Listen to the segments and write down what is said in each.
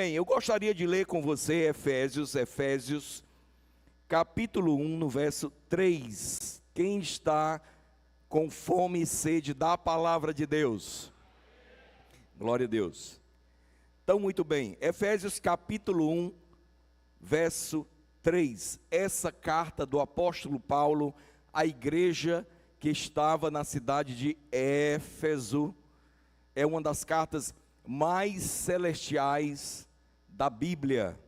Bem, eu gostaria de ler com você Efésios, capítulo 1, no verso 3. Quem está com fome e sede da palavra de Deus? Glória a Deus. Então, muito bem, Efésios capítulo 1, verso 3. Essa carta do apóstolo Paulo à igreja que estava na cidade de Éfeso é uma das cartas mais celestiais da Bíblia.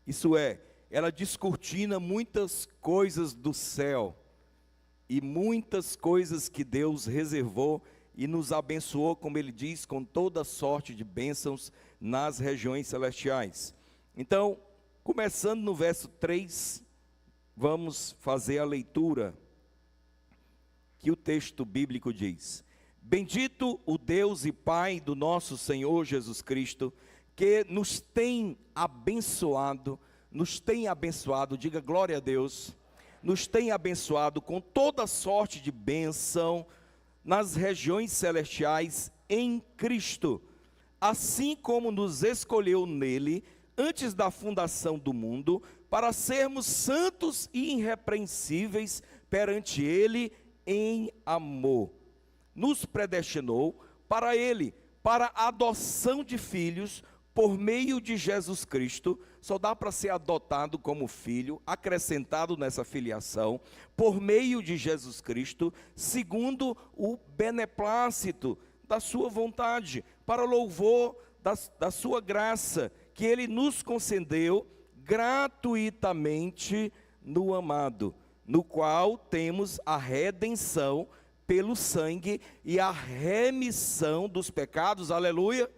Isso é, ela descortina muitas coisas do céu e muitas coisas que Deus reservou e nos abençoou, como ele diz, com toda sorte de bênçãos nas regiões celestiais. Então, começando no verso 3, vamos fazer a leitura que o texto bíblico diz: Bendito o Deus e Pai do nosso Senhor Jesus Cristo, que nos tem abençoado, diga glória a Deus, nos tem abençoado com toda sorte de bênção nas regiões celestiais em Cristo, assim como nos escolheu nele antes da fundação do mundo, para sermos santos e irrepreensíveis perante ele em amor. Nos predestinou para ele, para a adoção de filhos, por meio de Jesus Cristo. Só dá para ser adotado como filho, acrescentado nessa filiação, por meio de Jesus Cristo, segundo o beneplácito da sua vontade, para louvor da sua graça, que ele nos concedeu gratuitamente no amado, no qual temos a redenção pelo sangue e a remissão dos pecados, aleluia,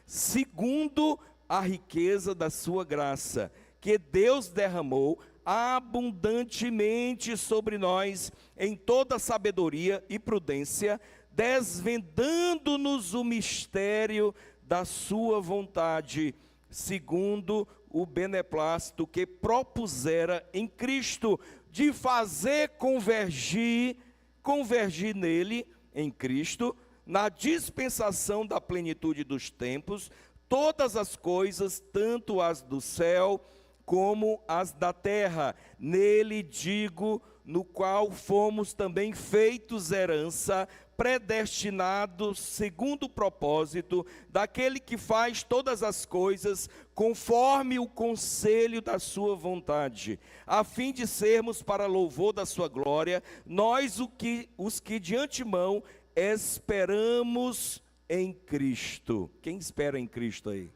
segundo a riqueza da sua graça, que Deus derramou abundantemente sobre nós, em toda sabedoria e prudência, desvendando-nos o mistério da sua vontade, segundo o beneplácito que propusera em Cristo, de fazer convergir nele, em Cristo, na dispensação da plenitude dos tempos, todas as coisas, tanto as do céu como as da terra. Nele digo, no qual fomos também feitos herança, predestinados segundo o propósito daquele que faz todas as coisas conforme o conselho da sua vontade, a fim de sermos para louvor da sua glória, nós os que de antemão esperamos em Cristo. Quem espera em Cristo aí?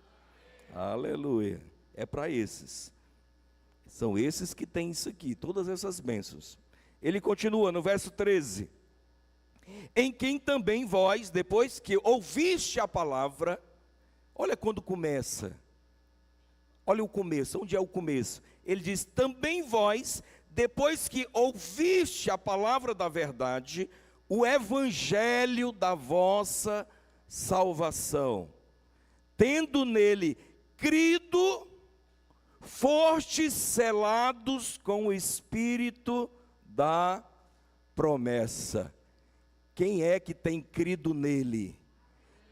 Aleluia. É para esses. São esses que têm isso aqui, todas essas bênçãos. Ele continua no verso 13. Em quem também vós, depois que ouviste a palavra, olha quando começa, olha o começo, onde é o começo? Ele diz, também vós, depois que ouviste a palavra da verdade, o evangelho da vossa salvação, tendo nele crido, fostes selados com o Espírito da promessa. Quem é que tem crido nele?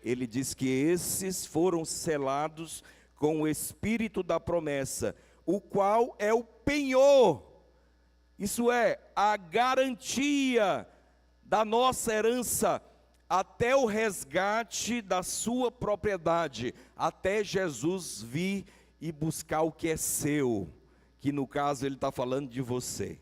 Ele diz que esses foram selados com o Espírito da promessa, o qual é o penhor, isso é, a garantia da nossa herança, até o resgate da sua propriedade, até Jesus vir e buscar o que é seu, que no caso ele está falando de você.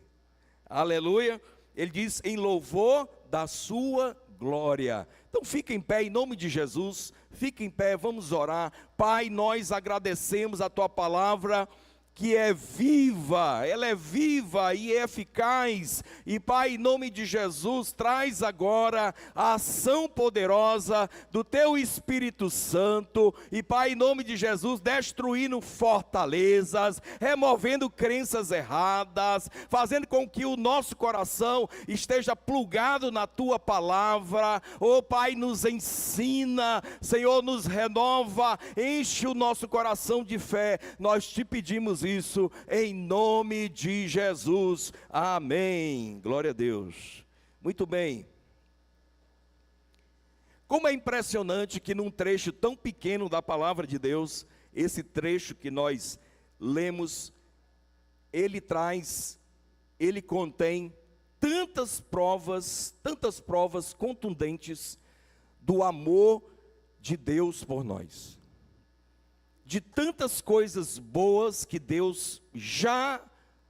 Aleluia. Ele diz em louvor da sua glória. Então fica em pé em nome de Jesus, fica em pé, vamos orar. Pai, nós agradecemos a tua palavra, que é viva, ela é viva e eficaz, e Pai, em nome de Jesus, traz agora a ação poderosa do Teu Espírito Santo, e Pai, em nome de Jesus, destruindo fortalezas, removendo crenças erradas, fazendo com que o nosso coração esteja plugado na Tua palavra. Oh Pai, nos ensina, Senhor, nos renova, enche o nosso coração de fé, nós te pedimos isso em nome de Jesus, amém, glória a Deus. Muito bem, como é impressionante que num trecho tão pequeno da palavra de Deus, esse trecho que nós lemos, ele contém tantas provas contundentes do amor de Deus por nós. De tantas coisas boas que Deus já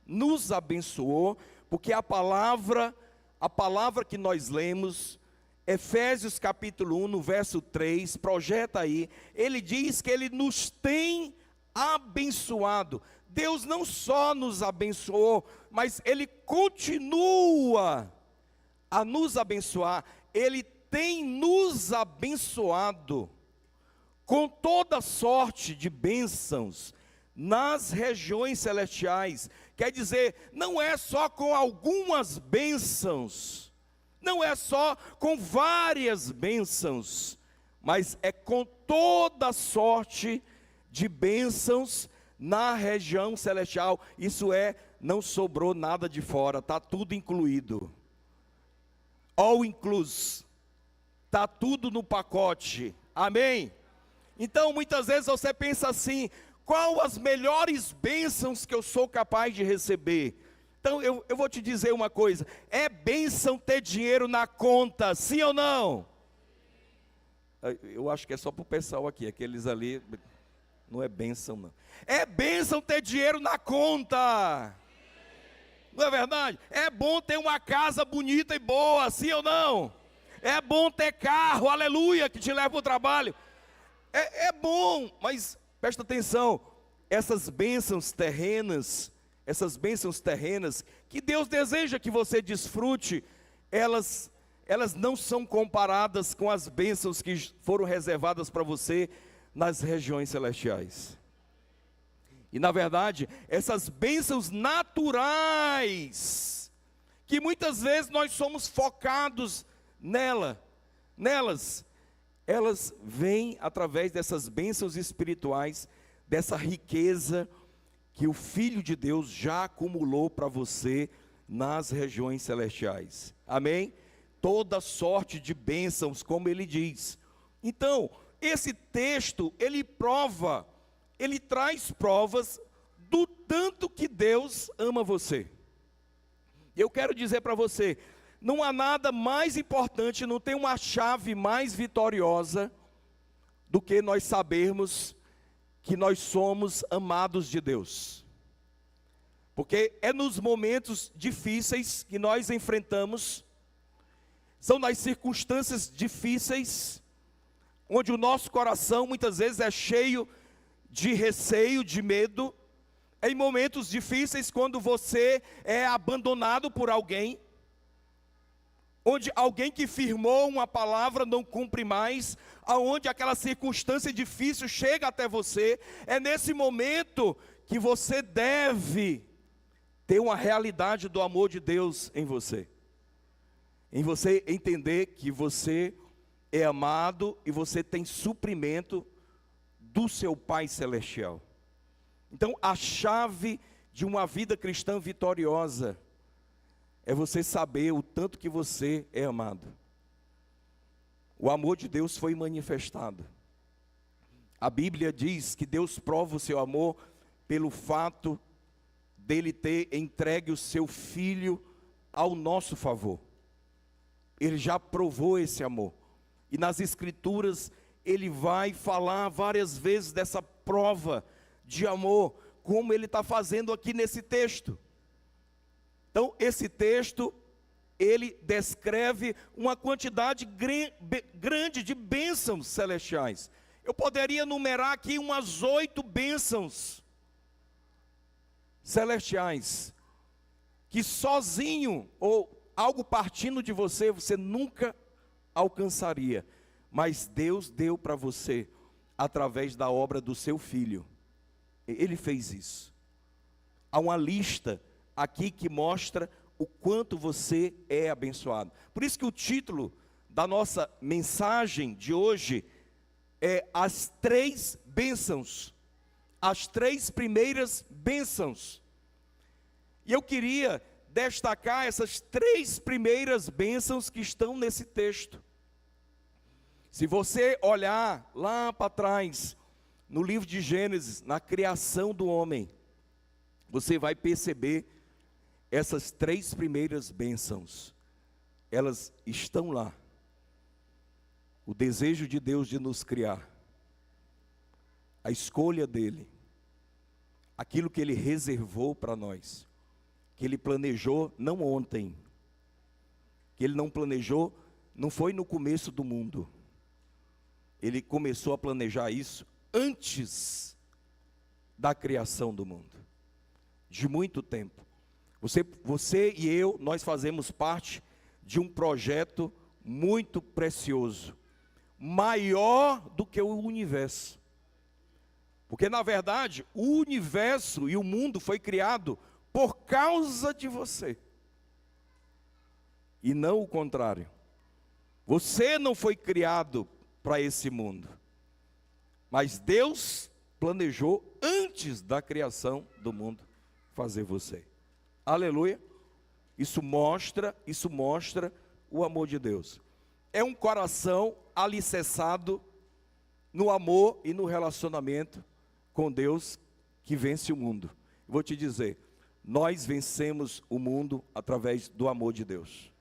nos abençoou, porque a palavra que nós lemos, Efésios capítulo 1, no verso 3, projeta aí, ele diz que ele nos tem abençoado. Deus não só nos abençoou, mas ele continua a nos abençoar. Ele tem nos abençoado com toda sorte de bênçãos nas regiões celestiais. Quer dizer, não é só com algumas bênçãos, não é só com várias bênçãos, mas é com toda sorte de bênçãos na região celestial. Isso é, não sobrou nada de fora, está tudo incluído. All inclusive, está tudo no pacote, amém? Então muitas vezes você pensa assim, qual as melhores bênçãos que eu sou capaz de receber? Então eu vou te dizer uma coisa, é bênção ter dinheiro na conta, sim ou não? Eu acho que é só para o pessoal aqui, aqueles ali, não é bênção não. É bênção ter dinheiro na conta, não é verdade? É bom ter uma casa bonita e boa, sim ou não? É bom ter carro, aleluia, que te leva para o trabalho. É bom, mas presta atenção, essas bênçãos terrenas que Deus deseja que você desfrute, elas não são comparadas com as bênçãos que foram reservadas para você nas regiões celestiais. E na verdade, essas bênçãos naturais, que muitas vezes nós somos focados nelas, elas vêm através dessas bênçãos espirituais, dessa riqueza que o Filho de Deus já acumulou para você nas regiões celestiais. Amém? Toda sorte de bênçãos, como ele diz. Então, esse texto, ele traz provas do tanto que Deus ama você. Eu quero dizer para você, não há nada mais importante, não tem uma chave mais vitoriosa do que nós sabermos que nós somos amados de Deus. Porque é nos momentos difíceis que nós enfrentamos, são nas circunstâncias difíceis, onde o nosso coração muitas vezes é cheio de receio, de medo. É em momentos difíceis quando você é abandonado por alguém, onde alguém que firmou uma palavra não cumpre mais, aonde aquela circunstância difícil chega até você. É nesse momento que você deve ter uma realidade do amor de Deus em você entender que você é amado e você tem suprimento do seu Pai Celestial. Então a chave de uma vida cristã vitoriosa é você saber o tanto que você é amado. O amor de Deus foi manifestado. A Bíblia diz que Deus prova o seu amor pelo fato dele ter entregue o seu Filho ao nosso favor. Ele já provou esse amor. E nas Escrituras ele vai falar várias vezes dessa prova de amor, como ele está fazendo aqui nesse texto. Então esse texto, ele descreve uma quantidade grande de bênçãos celestiais. Eu poderia numerar aqui umas 8 bênçãos celestiais, que sozinho, ou algo partindo de você, você nunca alcançaria. Mas Deus deu para você, através da obra do seu Filho. Ele fez isso. Há uma lista aqui que mostra o quanto você é abençoado. Por isso que o título da nossa mensagem de hoje é as 3 bênçãos. As 3 primeiras bênçãos. E eu queria destacar essas 3 primeiras bênçãos que estão nesse texto. Se você olhar lá para trás, no livro de Gênesis, na criação do homem, você vai perceber essas 3 primeiras bênçãos, elas estão lá. O desejo de Deus de nos criar, a escolha dele, aquilo que ele reservou para nós, que ele planejou não ontem, que ele não planejou, não foi no começo do mundo, ele começou a planejar isso antes da criação do mundo, de muito tempo. Você e eu, nós fazemos parte de um projeto muito precioso, maior do que o universo. Porque na verdade, o universo e o mundo foi criado por causa de você. E não o contrário. Você não foi criado para esse mundo. Mas Deus planejou antes da criação do mundo fazer você. Aleluia. Isso mostra o amor de Deus. É um coração alicerçado no amor e no relacionamento com Deus que vence o mundo. Vou te dizer, nós vencemos o mundo através do amor de Deus.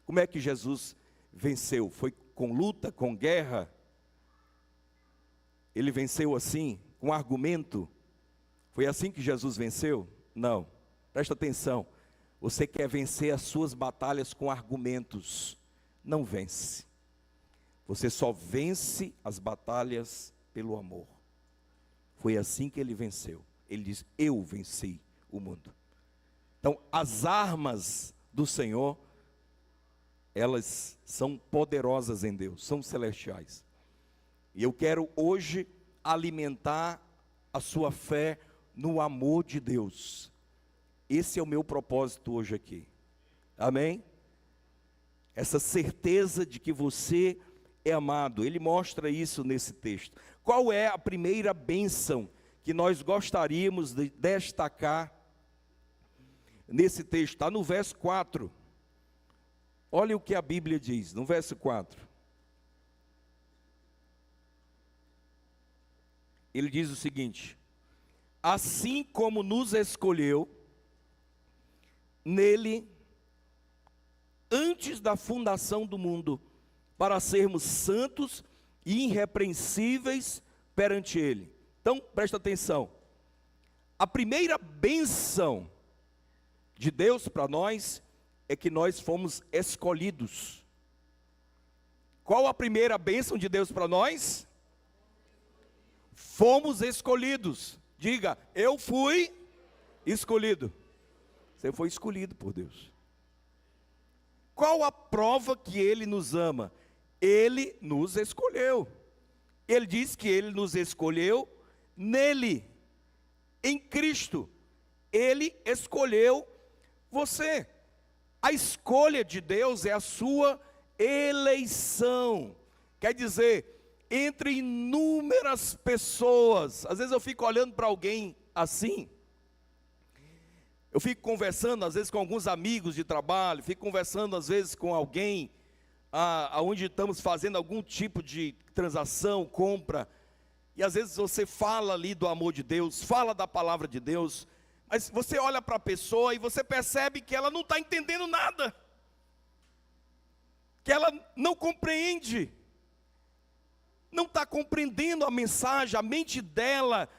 Como é que Jesus venceu? Foi com luta, com guerra? Ele venceu assim, com argumento? Foi assim que Jesus venceu? Não. Presta atenção. Você quer vencer as suas batalhas com argumentos? Não vence. Você só vence as batalhas pelo amor. Foi assim que ele venceu. Ele diz, eu venci o mundo. Então, as armas do Senhor, elas são poderosas em Deus, são celestiais. E eu quero hoje alimentar a sua fé no amor de Deus. Esse é o meu propósito hoje aqui. Amém? Essa certeza de que você é amado. Ele mostra isso nesse texto. Qual é a primeira bênção que nós gostaríamos de destacar nesse texto? Está no verso 4. Olha o que a Bíblia diz, no verso 4. Ele diz o seguinte: assim como nos escolheu nele antes da fundação do mundo, para sermos santos e irrepreensíveis perante ele. Então, presta atenção. A primeira bênção de Deus para nós é que nós fomos escolhidos. Qual a primeira bênção de Deus para nós? Fomos escolhidos. Diga, eu fui escolhido. Você foi escolhido por Deus. Qual a prova que Ele nos ama? Ele nos escolheu. Ele diz que Ele nos escolheu nele, em Cristo. Ele escolheu você. A escolha de Deus é a sua eleição. Quer dizer, entre inúmeras pessoas, às vezes eu fico olhando para alguém assim, eu fico conversando às vezes com alguns amigos de trabalho, fico conversando às vezes com alguém, onde estamos fazendo algum tipo de transação, compra, e às vezes você fala ali do amor de Deus, fala da palavra de Deus, mas você olha para a pessoa e você percebe que ela não está entendendo nada, que ela não compreende, não está compreendendo a mensagem, a mente dela,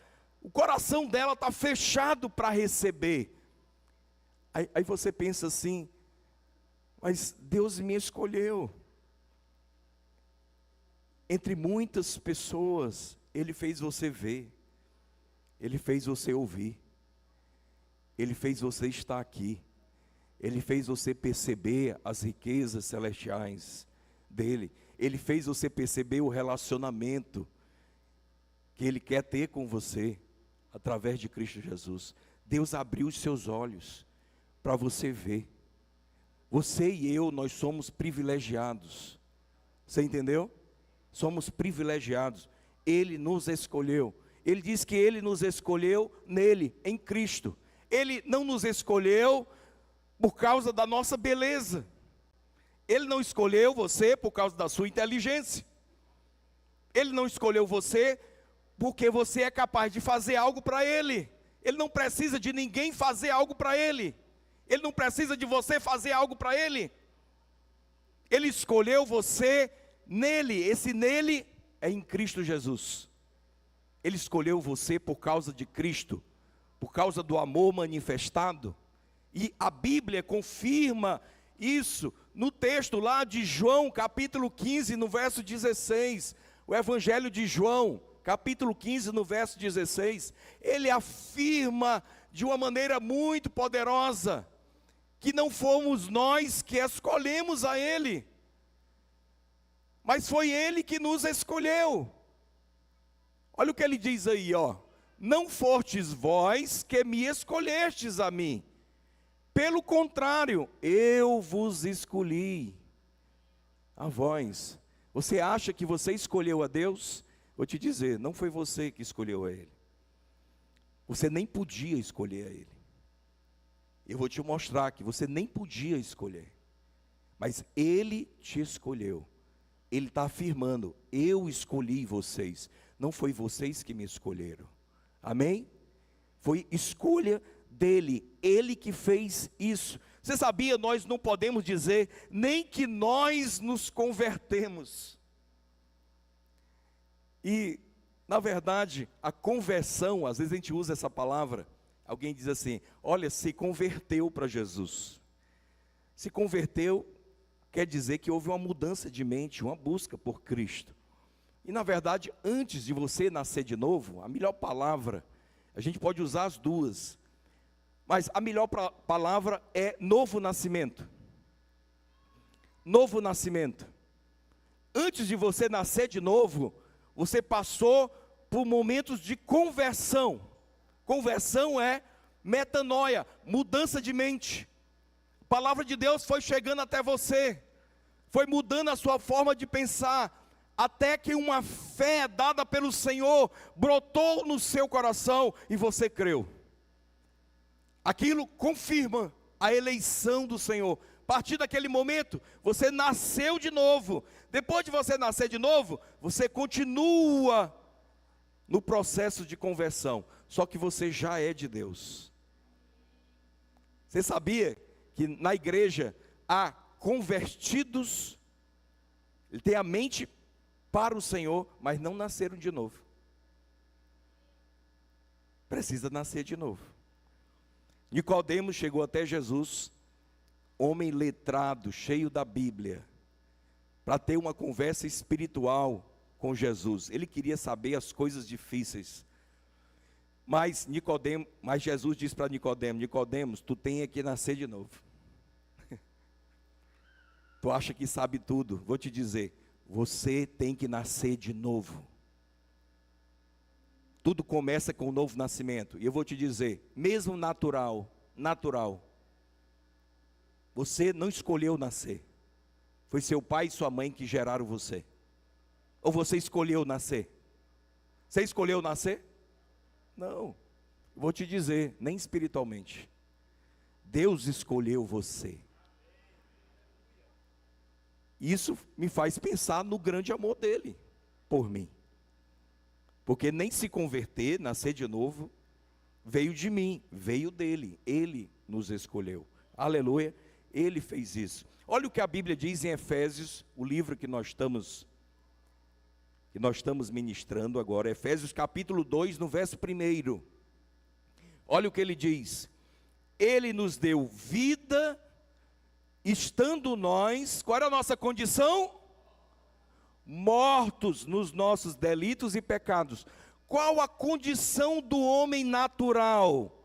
o coração dela está fechado para receber. Aí você pensa assim, mas Deus me escolheu. Entre muitas pessoas, Ele fez você ver, Ele fez você ouvir, Ele fez você estar aqui, Ele fez você perceber as riquezas celestiais dEle, Ele fez você perceber o relacionamento que Ele quer ter com você, através de Cristo Jesus. Deus abriu os seus olhos para você ver. Você e eu, nós somos privilegiados. Você entendeu? Somos privilegiados. Ele nos escolheu. Ele diz que Ele nos escolheu nele, em Cristo. Ele não nos escolheu por causa da nossa beleza. Ele não escolheu você por causa da sua inteligência. Ele não escolheu você porque você é capaz de fazer algo para Ele. Ele não precisa de ninguém fazer algo para Ele. Ele não precisa de você fazer algo para Ele. Ele escolheu você nele. Esse nele é em Cristo Jesus. Ele escolheu você por causa de Cristo, por causa do amor manifestado. E a Bíblia confirma isso no texto lá de João, capítulo 15, no verso 16. O Evangelho de João, capítulo 15, no verso 16. Ele afirma de uma maneira muito poderosa que não fomos nós que escolhemos a Ele, mas foi Ele que nos escolheu. Olha o que ele diz aí, ó. Não fostes vós que me escolhestes a mim. Pelo contrário, eu vos escolhi a vós. Você acha que você escolheu a Deus? Vou te dizer, não foi você que escolheu a Ele. Você nem podia escolher a Ele. Eu vou te mostrar que você nem podia escolher. Mas Ele te escolheu. Ele está afirmando, eu escolhi vocês. Não foi vocês que me escolheram. Amém? Foi escolha dele, ele que fez isso. Você sabia, nós não podemos dizer nem que nós nos convertemos. E, na verdade, a conversão, às vezes a gente usa essa palavra, alguém diz assim, olha, se converteu para Jesus. Se converteu, quer dizer que houve uma mudança de mente, uma busca por Cristo. E na verdade, antes de você nascer de novo, a melhor palavra, a gente pode usar as duas, mas a melhor palavra é novo nascimento. Novo nascimento. Antes de você nascer de novo, você passou por momentos de conversão. Conversão é metanoia, mudança de mente. A palavra de Deus foi chegando até você, foi mudando a sua forma de pensar, até que uma fé dada pelo Senhor brotou no seu coração e você creu. Aquilo confirma a eleição do Senhor. A partir daquele momento, você nasceu de novo. Depois de você nascer de novo, você continua no processo de conversão, só que você já é de Deus. Você sabia que na igreja há convertidos, ele tem a mente para o Senhor, mas não nasceram de novo. Precisa nascer de novo. Nicodemos chegou até Jesus, homem letrado, cheio da Bíblia, para ter uma conversa espiritual com Jesus. Ele queria saber as coisas difíceis. Mas Jesus disse para Nicodemos, Nicodemos, tu tem que nascer de novo. Tu acha que sabe tudo? Vou te dizer, você tem que nascer de novo. Tudo começa com um novo nascimento. E eu vou te dizer, mesmo natural, você não escolheu nascer. Foi seu pai e sua mãe que geraram você. Ou você escolheu nascer? Você escolheu nascer? Não. Vou te dizer, nem espiritualmente. Deus escolheu você. Isso me faz pensar no grande amor dele por mim. Porque nem se converter, nascer de novo, veio de mim, veio dele. Ele nos escolheu. Aleluia, ele fez isso. Olha o que a Bíblia diz em Efésios, o livro que nós estamos ministrando agora, Efésios capítulo 2, no verso 1. Olha o que ele diz. Ele nos deu vida, estando nós, qual era a nossa condição? Mortos nos nossos delitos e pecados. Qual a condição do homem natural,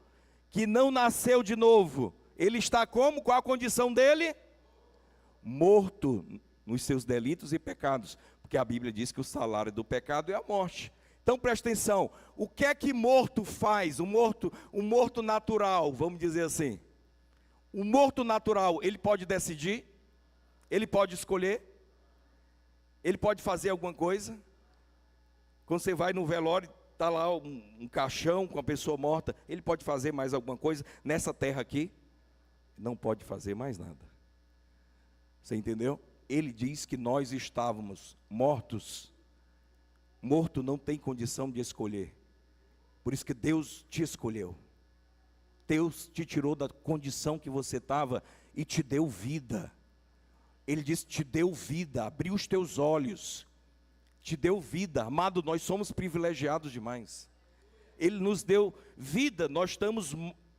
que não nasceu de novo? Ele está como? Qual a condição dele? Morto nos seus delitos e pecados. Porque a Bíblia diz que o salário do pecado é a morte. Então presta atenção, o que é que morto faz? Um morto natural, vamos dizer assim. O morto natural, ele pode decidir? Ele pode escolher? Ele pode fazer alguma coisa? Quando você vai no velório, está lá um caixão com a pessoa morta, ele pode fazer mais alguma coisa nessa terra aqui? Não pode fazer mais nada. Você entendeu? Ele diz que nós estávamos mortos Morto não tem condição de escolher. Por isso que Deus te escolheu. Deus te tirou da condição que você estava e te deu vida. Ele disse, te deu vida, abriu os teus olhos, te deu vida. Amado, nós somos privilegiados demais. Ele nos deu vida, nós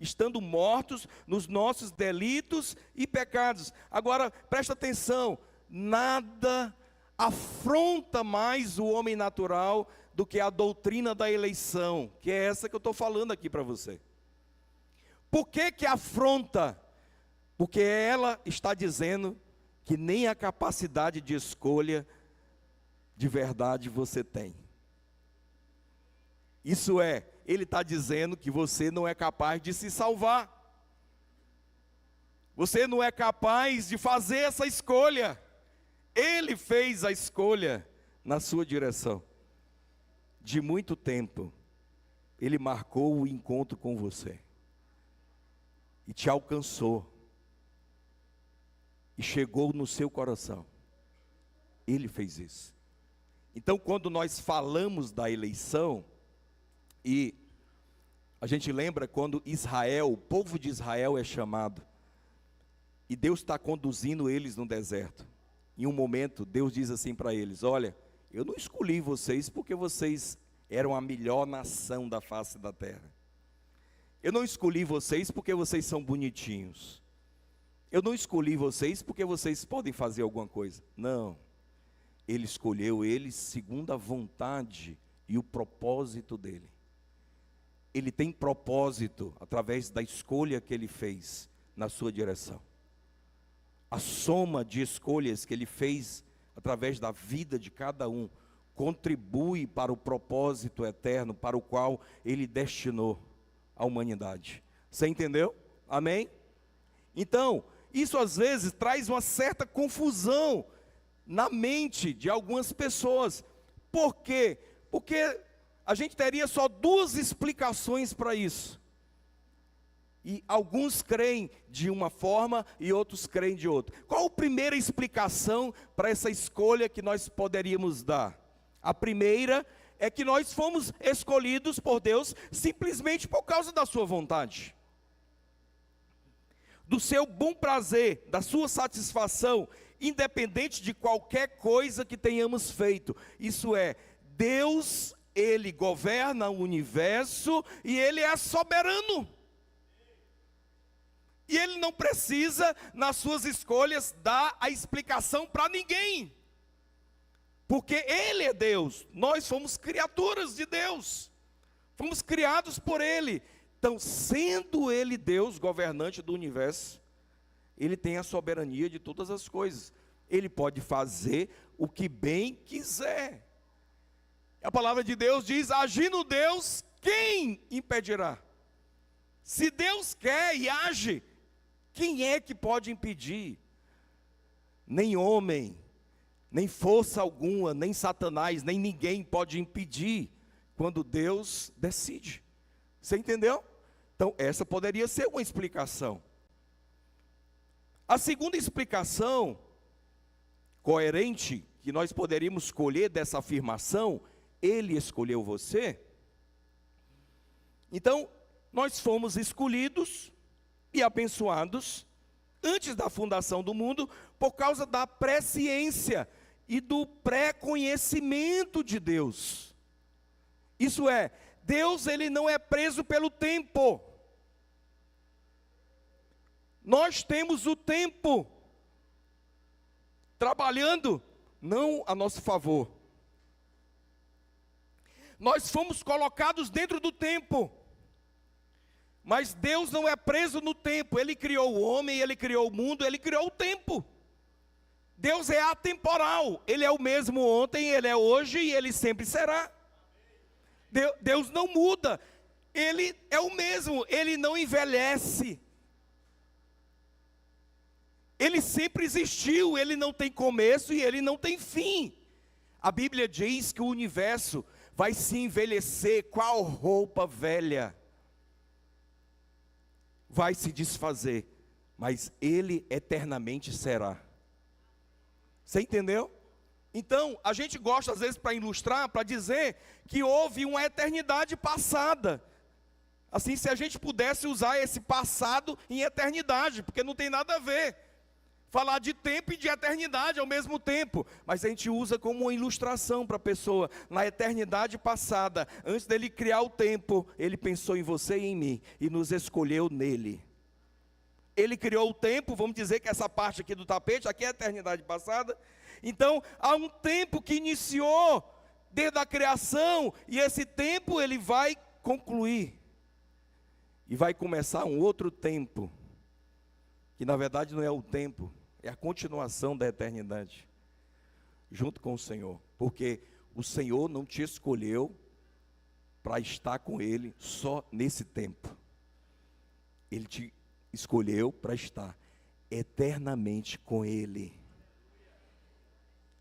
estando mortos nos nossos delitos e pecados. Agora, presta atenção, nada afronta mais o homem natural do que a doutrina da eleição, que é essa que eu estou falando aqui para você. Por que afronta? Porque ela está dizendo que nem a capacidade de escolha de verdade você tem. Isso é, ele está dizendo que você não é capaz de se salvar. Você não é capaz de fazer essa escolha. Ele fez a escolha na sua direção. De muito tempo, ele marcou o encontro com você. E te alcançou. E chegou no seu coração. Ele fez isso. Então, quando nós falamos da eleição, e a gente lembra quando Israel, o povo de Israel é chamado, e Deus está conduzindo eles no deserto. Em um momento, Deus diz assim para eles, olha, eu não escolhi vocês porque vocês eram a melhor nação da face da terra. Eu não escolhi vocês porque vocês são bonitinhos. Eu não escolhi vocês porque vocês podem fazer alguma coisa. Não. Ele escolheu eles segundo a vontade e o propósito dele. Ele tem propósito através da escolha que ele fez na sua direção. A soma de escolhas que ele fez através da vida de cada um contribui para o propósito eterno para o qual ele destinou a humanidade. Você entendeu? Amém? Então, isso às vezes traz uma certa confusão na mente de algumas pessoas. Por quê? Porque a gente teria só duas explicações para isso. E alguns creem de uma forma e outros creem de outra. Qual a primeira explicação para essa escolha que nós poderíamos dar? A primeira é que nós fomos escolhidos por Deus simplesmente por causa da sua vontade. Do seu bom prazer, da sua satisfação, independente de qualquer coisa que tenhamos feito. Isso é, Deus, Ele governa o universo e Ele é soberano. E Ele não precisa, nas suas escolhas, dar a explicação para ninguém. Porque Ele é Deus, nós somos criaturas de Deus. Fomos criados por Ele. Então, sendo Ele Deus, governante do universo, Ele tem a soberania de todas as coisas. Ele pode fazer o que bem quiser. A palavra de Deus diz, agindo Deus, quem impedirá? Se Deus quer e age, quem é que pode impedir? Nem homem, nem força alguma, nem Satanás, nem ninguém pode impedir quando Deus decide. Você entendeu? Então, essa poderia ser uma explicação. A segunda explicação coerente que nós poderíamos escolher dessa afirmação, Ele escolheu você. Então, nós fomos escolhidos e abençoados antes da fundação do mundo por causa da presciência e do pré-conhecimento de Deus. Isso é, Deus ele não é preso pelo tempo. Nós temos o tempo trabalhando não a nosso favor. Nós fomos colocados dentro do tempo. Mas Deus não é preso no tempo. Ele criou o homem, Ele criou o mundo, Ele criou o tempo. Deus é atemporal. Ele é o mesmo ontem, Ele é hoje e Ele sempre será. Deus não muda. Ele é o mesmo, Ele não envelhece. Ele sempre existiu, Ele não tem começo e Ele não tem fim. A Bíblia diz que o universo vai se envelhecer, qual roupa velha. Vai se desfazer, mas Ele eternamente será. Você entendeu? Então, a gente gosta às vezes para ilustrar, para dizer que houve uma eternidade passada. Assim, se a gente pudesse usar esse passado em eternidade, porque não tem nada a ver. Falar de tempo e de eternidade ao mesmo tempo. Mas a gente usa como uma ilustração para a pessoa. Na eternidade passada, antes dele criar o tempo, ele pensou em você e em mim e nos escolheu nele. Ele criou o tempo, vamos dizer que essa parte aqui do tapete, aqui é a eternidade passada. Então, há um tempo que iniciou desde a criação, e esse tempo ele vai concluir. E vai começar um outro tempo, que na verdade não é o tempo, é a continuação da eternidade, junto com o Senhor. Porque o Senhor não te escolheu para estar com Ele só nesse tempo. Ele te escolheu para estar eternamente com Ele.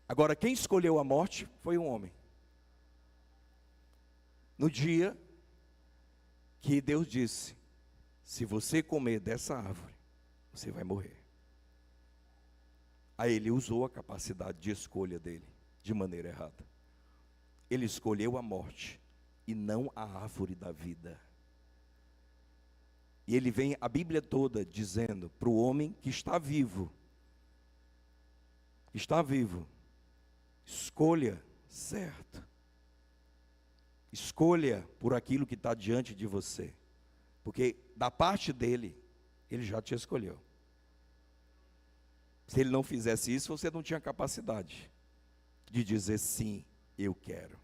Agora, quem escolheu a morte foi um homem. No dia que Deus disse: se você comer dessa árvore, você vai morrer. Aí ele usou a capacidade de escolha dele de maneira errada. Ele escolheu a morte e não a árvore da vida. E ele vem a Bíblia toda dizendo para o homem que está vivo, escolha certo. Escolha por aquilo que está diante de você. Porque da parte dele, ele já te escolheu. Se ele não fizesse isso, você não tinha capacidade de dizer sim, eu quero.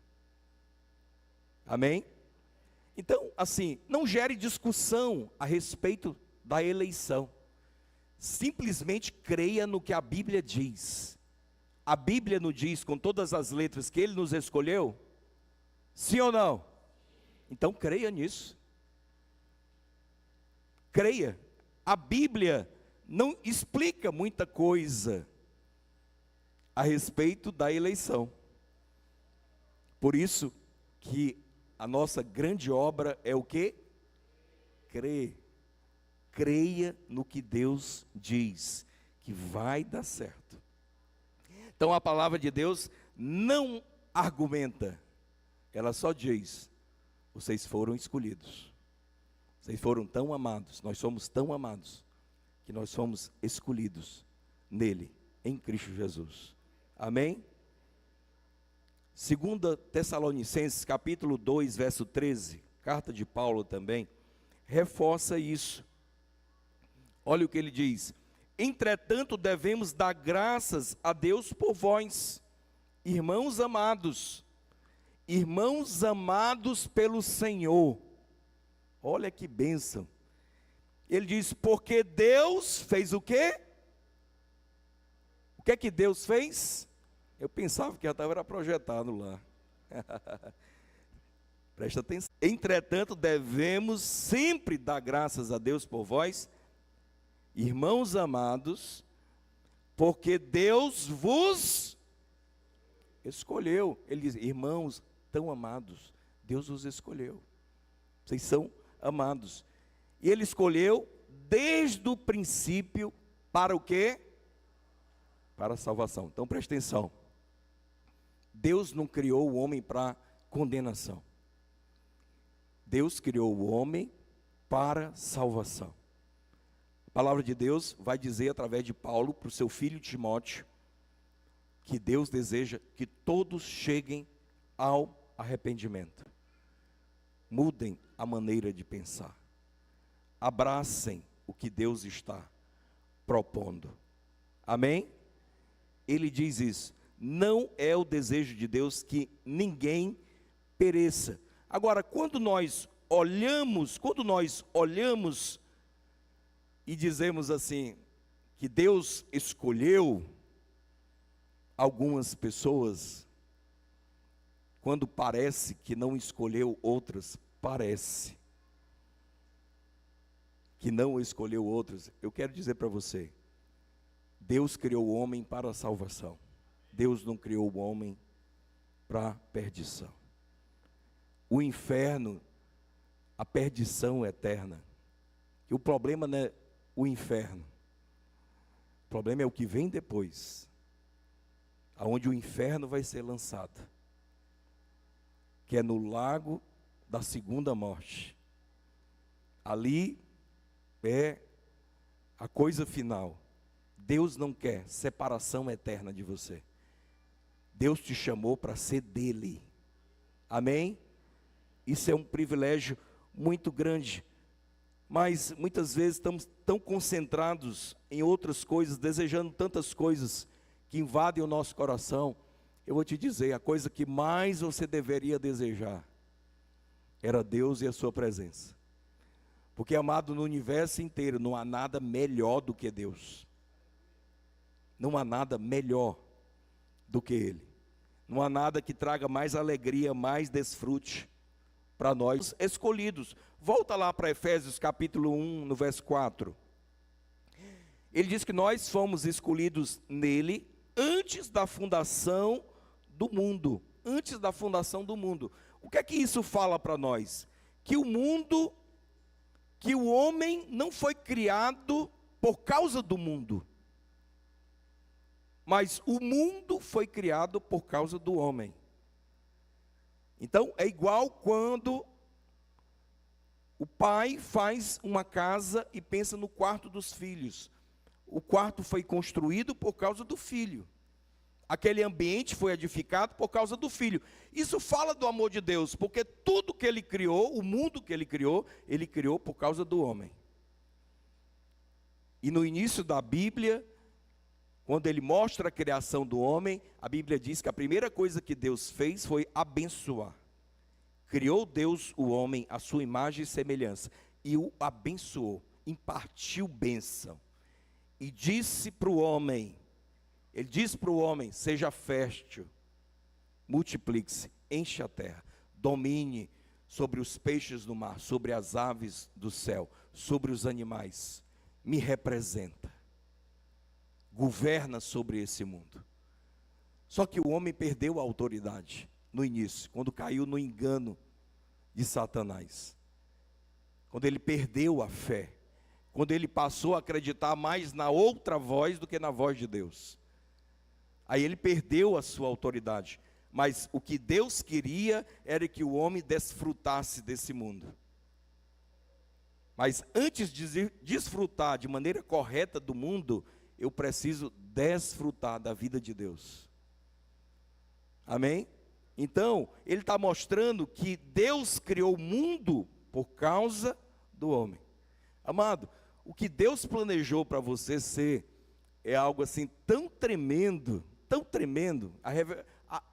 Amém? Então, assim, não gere discussão a respeito da eleição. Simplesmente creia no que a Bíblia diz. A Bíblia nos diz com todas as letras que Ele nos escolheu? Sim ou não? Então creia nisso. Creia. A Bíblia não explica muita coisa a respeito da eleição. Por isso que a nossa grande obra é o quê? Crer. Creia no que Deus diz, que vai dar certo. Então a palavra de Deus não argumenta, ela só diz: vocês foram escolhidos, vocês foram tão amados, nós somos tão amados, que nós somos escolhidos nele, em Cristo Jesus. Amém? 2 Tessalonicenses, capítulo 2, verso 13, carta de Paulo também, reforça isso. Olha o que ele diz: entretanto, devemos dar graças a Deus por vós, irmãos amados pelo Senhor. Olha que bênção. Ele diz: porque Deus fez o quê? O que é que Deus fez? Eu pensava que já estava projetado lá. Presta atenção. Entretanto, devemos sempre dar graças a Deus por vós, irmãos amados, porque Deus vos escolheu. Ele diz: irmãos tão amados, Deus os escolheu. Vocês são amados. E Ele escolheu desde o princípio para o quê? Para a salvação. Então presta atenção. Deus não criou o homem para condenação. Deus criou o homem para salvação. A palavra de Deus vai dizer através de Paulo para o seu filho Timóteo que Deus deseja que todos cheguem ao arrependimento. Mudem a maneira de pensar. Abracem o que Deus está propondo. Amém? Ele diz isso. Não é o desejo de Deus que ninguém pereça. Agora, quando nós olhamos e dizemos assim, que Deus escolheu algumas pessoas, quando parece que não escolheu outras, parece que não escolheu outras, eu quero dizer para você, Deus criou o homem para a salvação. Deus não criou o homem para perdição. O inferno, a perdição eterna. E o problema não é o inferno. O problema é o que vem depois. aonde o inferno vai ser lançado, que é no lago da segunda morte. Ali é a coisa final. Deus não quer separação eterna de você. Deus te chamou para ser dele. Amém? Isso é um privilégio muito grande. Mas muitas vezes estamos tão concentrados em outras coisas, desejando tantas coisas que invadem o nosso coração. Eu vou te dizer, a coisa que mais você deveria desejar era Deus e a sua presença. Porque, amado, no universo inteiro não há nada melhor do que Deus. Não há nada melhor do que Ele. Não há nada que traga mais alegria, mais desfrute para nós escolhidos. Volta lá para Efésios capítulo 1, no verso 4. Ele diz que nós fomos escolhidos nele antes da fundação do mundo. Antes da fundação do mundo. O que é que isso fala para nós? Que o mundo, que o homem não foi criado por causa do mundo. Mas o mundo foi criado por causa do homem. Então, é igual quando o pai faz uma casa e pensa no quarto dos filhos. O quarto foi construído por causa do filho. Aquele ambiente foi edificado por causa do filho. Isso fala do amor de Deus, porque tudo que ele criou, o mundo que ele criou por causa do homem. E no início da Bíblia, quando ele mostra a criação do homem, a Bíblia diz que a primeira coisa que Deus fez foi abençoar. Criou Deus o homem à sua imagem e semelhança, e o abençoou, impartiu bênção. E disse para o homem, ele disse para o homem, seja fértil, multiplique-se, enche a terra, domine sobre os peixes do mar, sobre as aves do céu, sobre os animais, me representa. Governa sobre esse mundo. Só que o homem perdeu a autoridade no início, quando caiu no engano de Satanás. Quando ele perdeu a fé, quando ele passou a acreditar mais na outra voz do que na voz de Deus. Aí ele perdeu a sua autoridade. Mas o que Deus queria era que o homem desfrutasse desse mundo. Mas antes de desfrutar de maneira correta do mundo, eu preciso desfrutar da vida de Deus. Amém? Então, ele está mostrando que Deus criou o mundo por causa do homem. Amado, o que Deus planejou para você ser é algo assim tão tremendo, tão tremendo.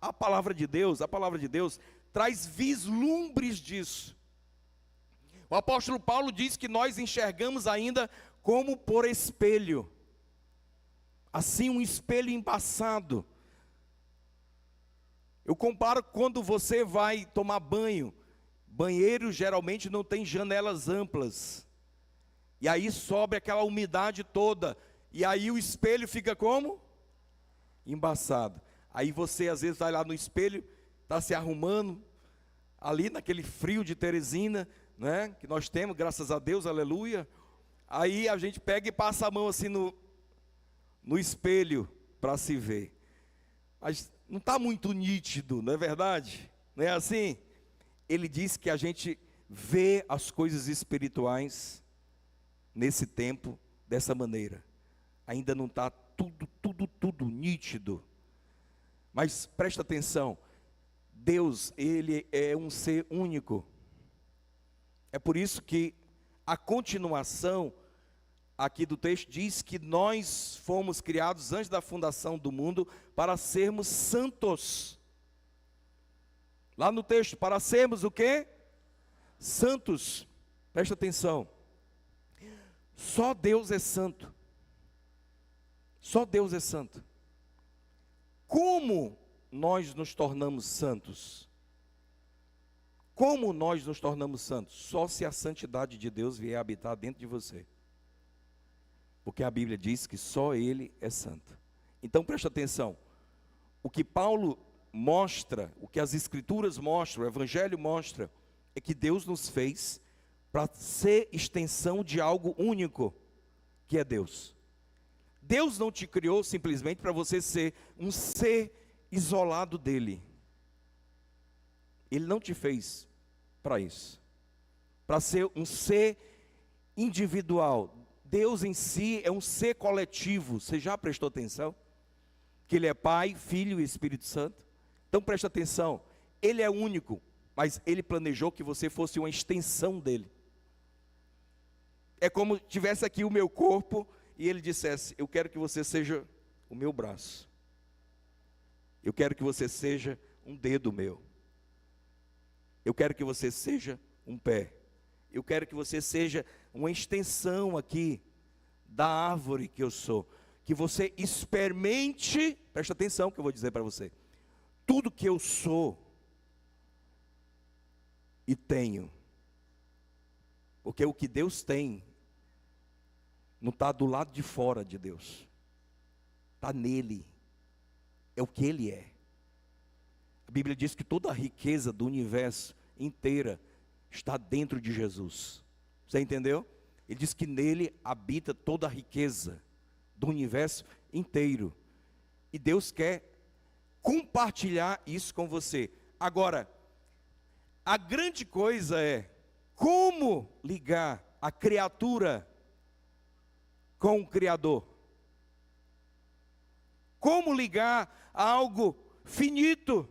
A palavra de Deus traz vislumbres disso. O apóstolo Paulo diz que nós enxergamos ainda como por espelho. Assim, um espelho embaçado. Eu comparo quando você vai tomar banho. Banheiro geralmente não tem janelas amplas. E aí sobe aquela umidade toda. E aí o espelho fica como? Embaçado. Aí você às vezes vai lá no espelho, está se arrumando, ali naquele frio de Teresina, né, que nós temos, graças a Deus, aleluia. Aí a gente pega e passa a mão assim no espelho para se ver. Mas não está muito nítido, não é verdade? Não é assim? Ele diz que a gente vê as coisas espirituais nesse tempo dessa maneira. Ainda não está tudo nítido. Mas presta atenção, Deus, Ele é um ser único. É por isso que a continuação aqui do texto diz que nós fomos criados antes da fundação do mundo para sermos santos. Lá no texto, para sermos o quê? Santos. Presta atenção. Só Deus é santo. Só Deus é santo. Como nós nos tornamos santos? Como nós nos tornamos santos? Só se a santidade de Deus vier habitar dentro de você. Porque a Bíblia diz que só Ele é santo. Então presta atenção. O que Paulo mostra, o que as Escrituras mostram, o Evangelho mostra, é que Deus nos fez para ser extensão de algo único, que é Deus. Deus não te criou simplesmente para você ser um ser isolado dele. Ele não te fez para isso, para ser um ser individual. Deus em si é um ser coletivo. Você já prestou atenção? Que Ele é Pai, Filho e Espírito Santo? Então presta atenção, Ele é único, mas Ele planejou que você fosse uma extensão dEle. É como tivesse aqui o meu corpo e Ele dissesse: eu quero que você seja o meu braço, eu quero que você seja um dedo meu, eu quero que você seja um pé, eu quero que você seja uma extensão aqui da árvore que eu sou, que você experimente, presta atenção que eu vou dizer para você, tudo que eu sou e tenho, porque o que Deus tem não está do lado de fora de Deus, está nele, é o que Ele é. A Bíblia diz que toda a riqueza do universo inteira está dentro de Jesus. Você entendeu? Ele diz que nele habita toda a riqueza do universo inteiro. E Deus quer compartilhar isso com você. Agora, a grande coisa é como ligar a criatura com o Criador. Como ligar a algo finito,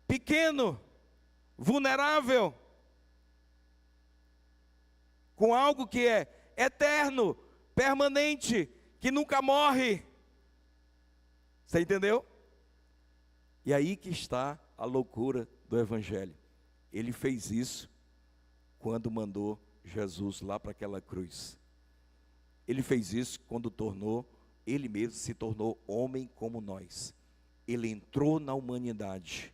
pequeno, vulnerável, com algo que é eterno, permanente, que nunca morre. Você entendeu? E aí que está a loucura do Evangelho. Ele fez isso quando mandou Jesus lá para aquela cruz. Ele fez isso quando ele mesmo se tornou homem como nós. Ele entrou na humanidade.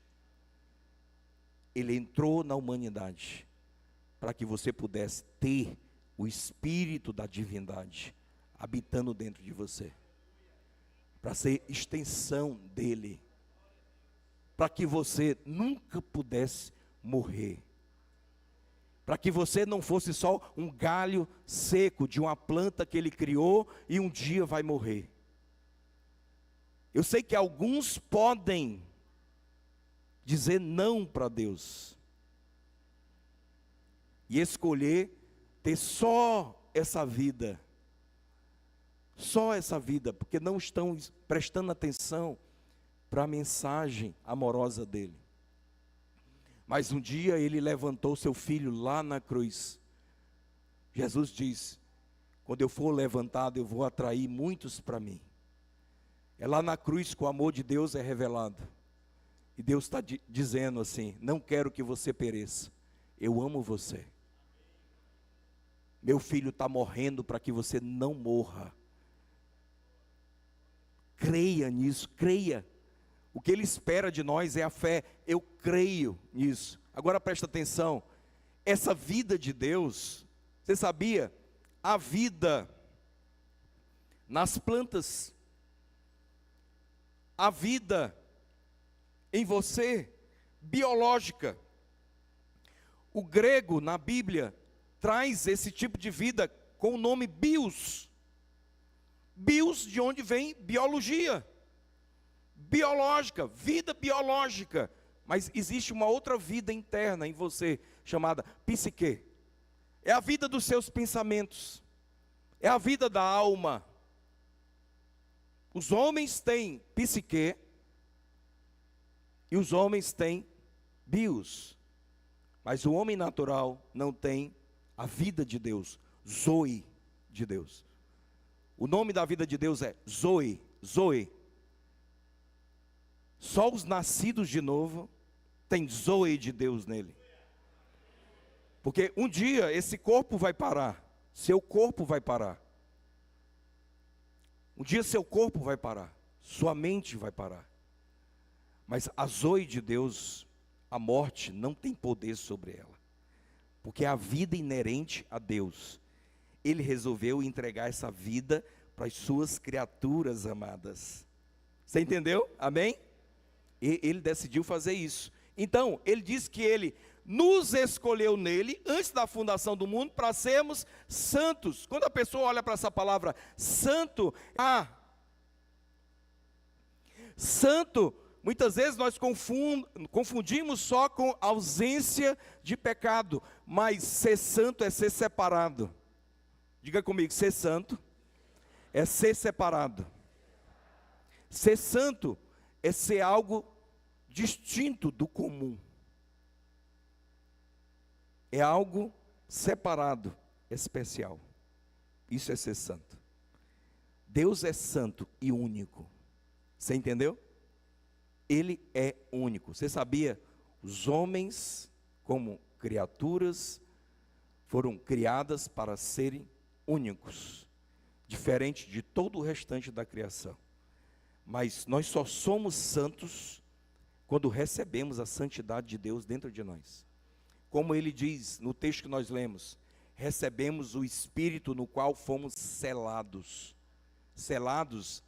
Ele entrou na humanidade para que você pudesse ter o Espírito da divindade habitando dentro de você, para ser extensão dele, para que você nunca pudesse morrer, para que você não fosse só um galho seco de uma planta que ele criou e um dia vai morrer. Eu sei que alguns podem dizer não para Deus e escolher ter só essa vida, porque não estão prestando atenção para a mensagem amorosa dele. Mas um dia ele levantou seu filho lá na cruz. Jesus diz: quando eu for levantado, eu vou atrair muitos para mim. É lá na cruz que o amor de Deus é revelado. E Deus está dizendo assim: não quero que você pereça, eu amo você. Meu filho está morrendo para que você não morra. Creia nisso, creia. O que Ele espera de nós é a fé. Eu creio nisso. Agora presta atenção. Essa vida de Deus, você sabia? A vida nas plantas, a vida em você, biológica. O grego na Bíblia traz esse tipo de vida com o nome bios. Bios, de onde vem biologia, biológica, vida biológica. Mas existe uma outra vida interna em você, chamada psique. É a vida dos seus pensamentos, é a vida da alma. Os homens têm psique e os homens têm bios. Mas o homem natural não tem a vida de Deus, Zoe de Deus. O nome da vida de Deus é Zoe, Zoe. Só os nascidos de novo têm Zoe de Deus nele. Porque um dia esse corpo vai parar, seu corpo vai parar. Um dia seu corpo vai parar, sua mente vai parar. Mas a Zoe de Deus, a morte não tem poder sobre ela. Porque é a vida inerente a Deus. Ele resolveu entregar essa vida para as suas criaturas amadas. Você entendeu? Amém? E ele decidiu fazer isso. Então, ele diz que ele nos escolheu nele, antes da fundação do mundo, para sermos santos. Quando a pessoa olha para essa palavra santo, Santo, muitas vezes nós confundimos só com ausência de pecado, mas ser santo é ser separado. Diga comigo, ser santo é ser separado. Ser santo é ser algo distinto do comum. É algo separado, especial. Isso é ser santo. Deus é santo e único. Você entendeu? Ele é único. Você sabia? Os homens, como criaturas, foram criadas para serem únicos, diferente de todo o restante da criação. Mas nós só somos santos quando recebemos a santidade de Deus dentro de nós. Como ele diz no texto que nós lemos, recebemos o Espírito no qual fomos selados. Selados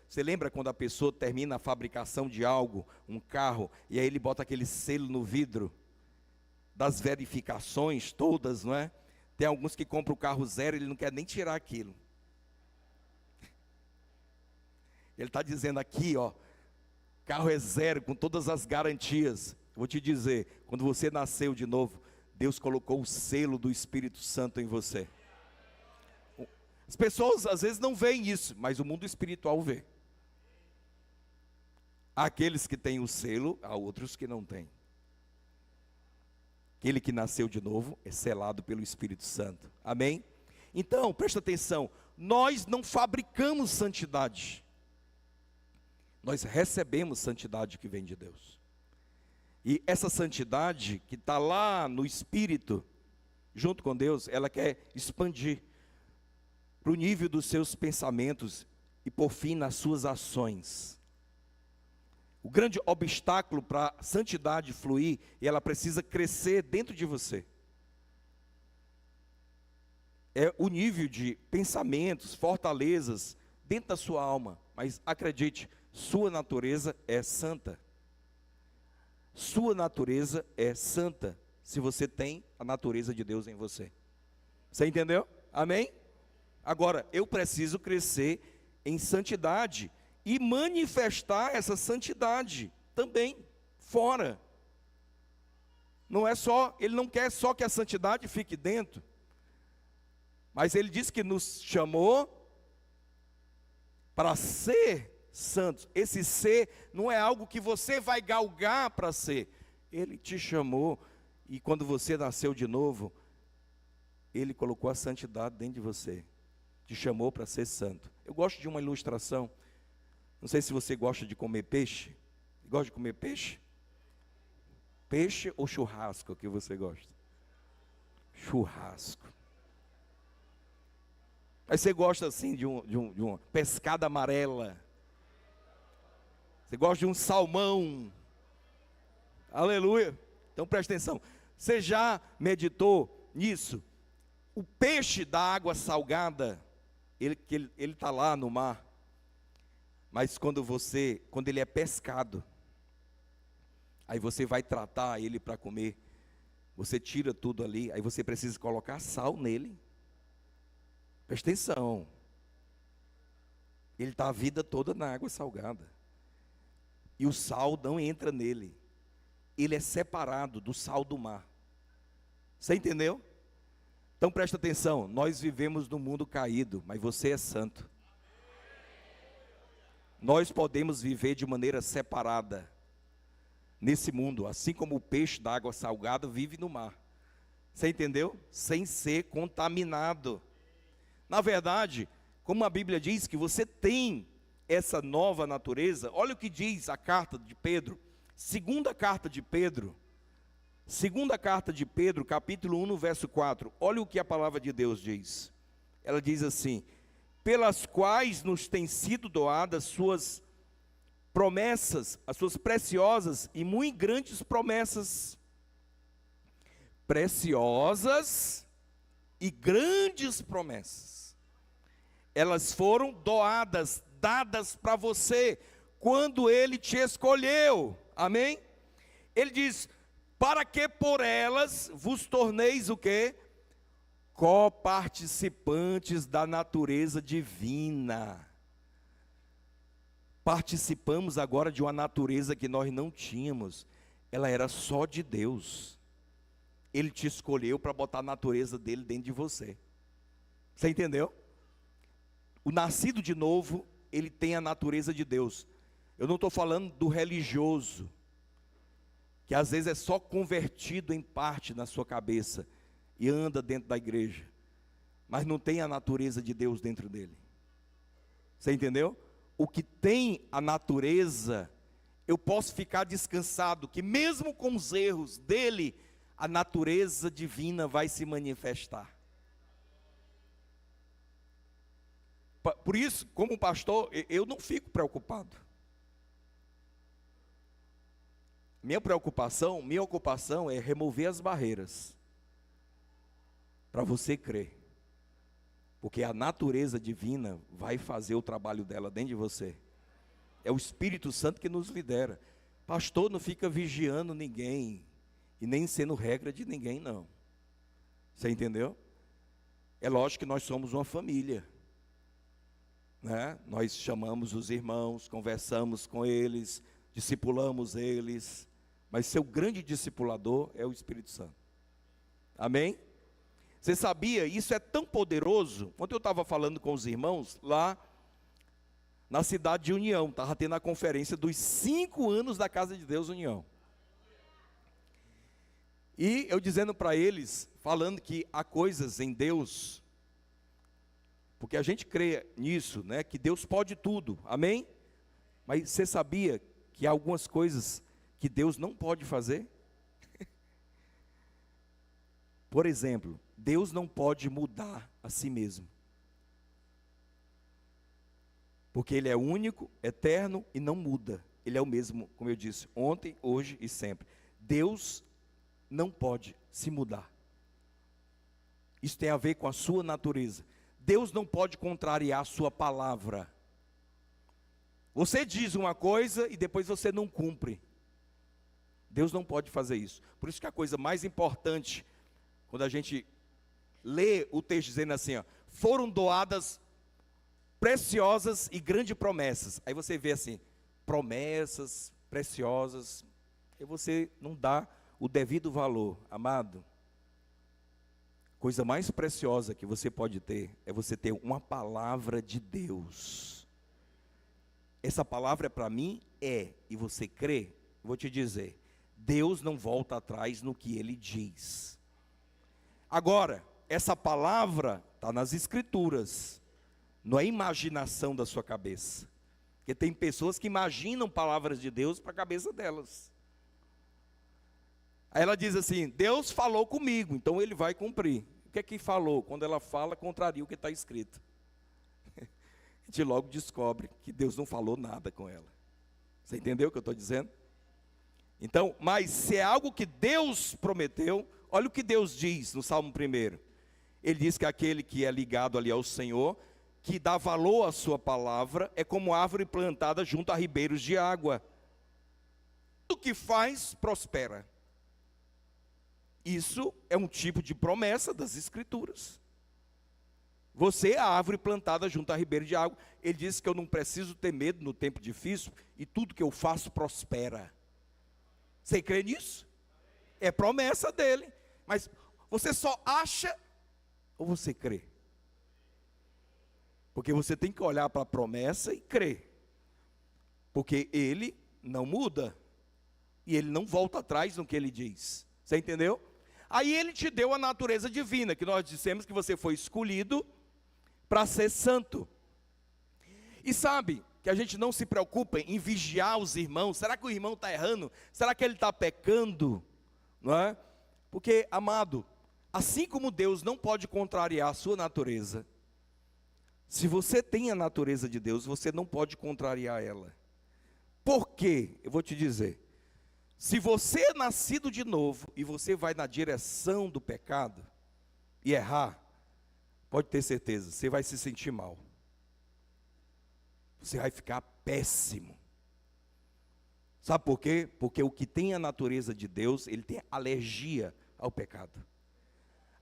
você lembra quando a pessoa termina a fabricação de algo, um carro, e aí ele bota aquele selo no vidro, das verificações todas, não é? Tem alguns que compram o carro zero, ele não quer nem tirar aquilo. Ele está dizendo aqui, ó, carro é zero, com todas as garantias. Vou te dizer, quando você nasceu de novo, Deus colocou o selo do Espírito Santo em você. As pessoas às vezes não veem isso, mas o mundo espiritual vê. Há aqueles que têm o selo, há outros que não têm. Aquele que nasceu de novo é selado pelo Espírito Santo. Amém? Então, presta atenção, nós não fabricamos santidade. Nós recebemos santidade que vem de Deus. E essa santidade que está lá no Espírito, junto com Deus, ela quer expandir para o nível dos seus pensamentos e por fim nas suas ações. O grande obstáculo para a santidade fluir, e ela precisa crescer dentro de você, é o nível de pensamentos, fortalezas dentro da sua alma. Mas acredite, sua natureza é santa. Sua natureza é santa, se você tem a natureza de Deus em você. Você entendeu? Amém? Agora, eu preciso crescer em santidade e manifestar essa santidade também fora. Não é só, ele não quer só que a santidade fique dentro, mas ele diz que nos chamou para ser santos. Esse ser não é algo que você vai galgar para ser. Ele te chamou, e quando você nasceu de novo, ele colocou a santidade dentro de você. Te chamou para ser santo. Eu gosto de uma ilustração. Não sei se você gosta de comer peixe. Gosta de comer peixe? Peixe ou churrasco que você gosta? Churrasco. Aí você gosta assim de uma pescada amarela. Você gosta de um salmão. Aleluia. Então preste atenção. Você já meditou nisso? O peixe da água salgada, ele está lá no mar. Mas quando ele é pescado, aí você vai tratar ele para comer, você tira tudo ali, aí você precisa colocar sal nele. Presta atenção. Ele está a vida toda na água salgada. E o sal não entra nele. Ele é separado do sal do mar. Você entendeu? Então presta atenção, nós vivemos num mundo caído, mas você é santo. Nós podemos viver de maneira separada nesse mundo, assim como o peixe da água salgada vive no mar. Você entendeu? Sem ser contaminado. Na verdade, como a Bíblia diz que você tem essa nova natureza, olha o que diz a carta de Pedro, segunda carta de Pedro, capítulo 1, no verso 4. Olha o que a palavra de Deus diz. Ela diz assim: pelas quais nos têm sido doadas suas promessas, as suas preciosas e muito grandes promessas. Preciosas e grandes promessas. Elas foram doadas, dadas para você, quando Ele te escolheu. Amém? Ele diz: para que por elas vos torneis o quê? Coparticipantes da natureza divina. participamos agora de uma natureza que nós não tínhamos. Ela era só de Deus. Ele te escolheu para botar a natureza dele dentro de você. Você entendeu? O nascido de novo, ele tem a natureza de Deus. Eu não estou falando do religioso, que às vezes é só convertido em parte na sua cabeça e anda dentro da igreja, mas não tem a natureza de Deus dentro dele. Você entendeu? O que tem a natureza, eu posso ficar descansado, que mesmo com os erros dele, a natureza divina vai se manifestar. Por isso, como pastor, eu não fico preocupado. Minha ocupação é remover as barreiras para você crer. Porque a natureza divina vai fazer o trabalho dela dentro de você. É o Espírito Santo que nos lidera. Pastor não fica vigiando ninguém e nem sendo regra de ninguém, não. Você entendeu? É lógico que nós somos uma família, né? Nós chamamos os irmãos, conversamos com eles, discipulamos eles, mas seu grande discipulador é o Espírito Santo. Amém? Você sabia? Isso é tão poderoso. Ontem eu estava falando com os irmãos lá na cidade de União, estava tendo a conferência dos 5 anos da Casa de Deus União. E eu dizendo para eles, falando que há coisas em Deus, porque a gente crê nisso, né, que Deus pode tudo, amém? Mas você sabia que há algumas coisas que Deus não pode fazer? Por exemplo, Deus não pode mudar a si mesmo. Porque Ele é único, eterno e não muda. Ele é o mesmo, como eu disse, ontem, hoje e sempre. Deus não pode se mudar. Isso tem a ver com a sua natureza. Deus não pode contrariar a sua palavra. Você diz uma coisa e depois você não cumpre. Deus não pode fazer isso. Por isso que a coisa mais importante, quando a gente lê o texto dizendo assim, ó, foram doadas preciosas e grandes promessas. Aí você vê assim, promessas preciosas, e você não dá o devido valor. Amado, coisa mais preciosa que você pode ter, é você ter uma palavra de Deus. Essa palavra é para mim? É, e você crê? Vou te dizer, Deus não volta atrás no que Ele diz. Agora, essa palavra está nas Escrituras, não é imaginação da sua cabeça. Porque tem pessoas que imaginam palavras de Deus para a cabeça delas. Aí ela diz assim, Deus falou comigo, então Ele vai cumprir. O que é que falou? Quando ela fala, contraria o que está escrito. A gente logo descobre que Deus não falou nada com ela. Você entendeu o que eu estou dizendo? Então, mas se é algo que Deus prometeu, olha o que Deus diz no Salmo 1. Ele diz que aquele que é ligado ali ao Senhor, que dá valor à sua palavra, é como árvore plantada junto a ribeiros de água. Tudo que faz, prospera. Isso é um tipo de promessa das Escrituras. Você é a árvore plantada junto a ribeiro de água. Ele diz que eu não preciso ter medo no tempo difícil, e tudo que eu faço prospera. Você crê nisso? É promessa dele. Mas você só acha ou você crê? Porque você tem que olhar para a promessa e crer. Porque Ele não muda. E Ele não volta atrás no que Ele diz. Você entendeu? Aí Ele te deu a natureza divina, que nós dissemos que você foi escolhido para ser santo. E sabe que a gente não se preocupa em vigiar os irmãos. Será que o irmão está errando? Será que ele está pecando? Não é? Porque, amado, assim como Deus não pode contrariar a sua natureza, se você tem a natureza de Deus, você não pode contrariar ela. Por quê? Eu vou te dizer. Se você é nascido de novo e você vai na direção do pecado e errar, pode ter certeza, você vai se sentir mal. Você vai ficar péssimo. Sabe por quê? Porque o que tem a natureza de Deus, ele tem alergia ao pecado.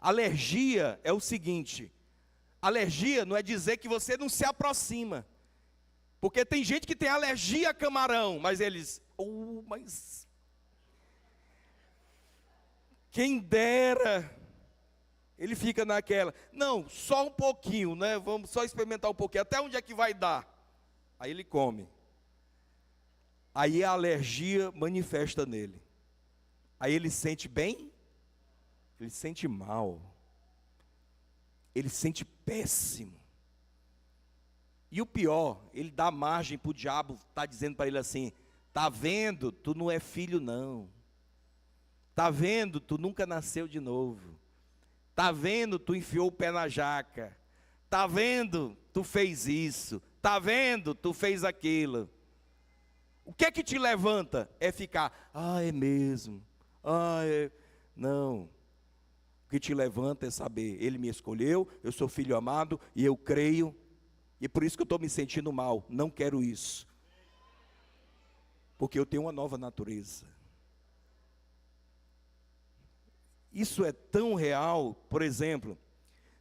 Alergia é o seguinte: alergia não é dizer que você não se aproxima. Porque tem gente que tem alergia a camarão, mas eles, mas quem dera, ele fica naquela, não, só um pouquinho, né? Vamos só experimentar um pouquinho, até onde é que vai dar? Aí ele come. Aí a alergia manifesta nele. Aí ele sente bem, ele sente mal, ele sente péssimo. E o pior, ele dá margem para o diabo estar dizendo para ele assim: tá vendo, tu não é filho não. Tá vendo, tu nunca nasceu de novo. Tá vendo, tu enfiou o pé na jaca. Tá vendo, tu fez isso. Tá vendo, tu fez aquilo. O que é que te levanta? É ficar, é mesmo. Não. O que te levanta é saber, ele me escolheu, eu sou filho amado e eu creio. E por isso que eu estou me sentindo mal, não quero isso. Porque eu tenho uma nova natureza. Isso é tão real, por exemplo,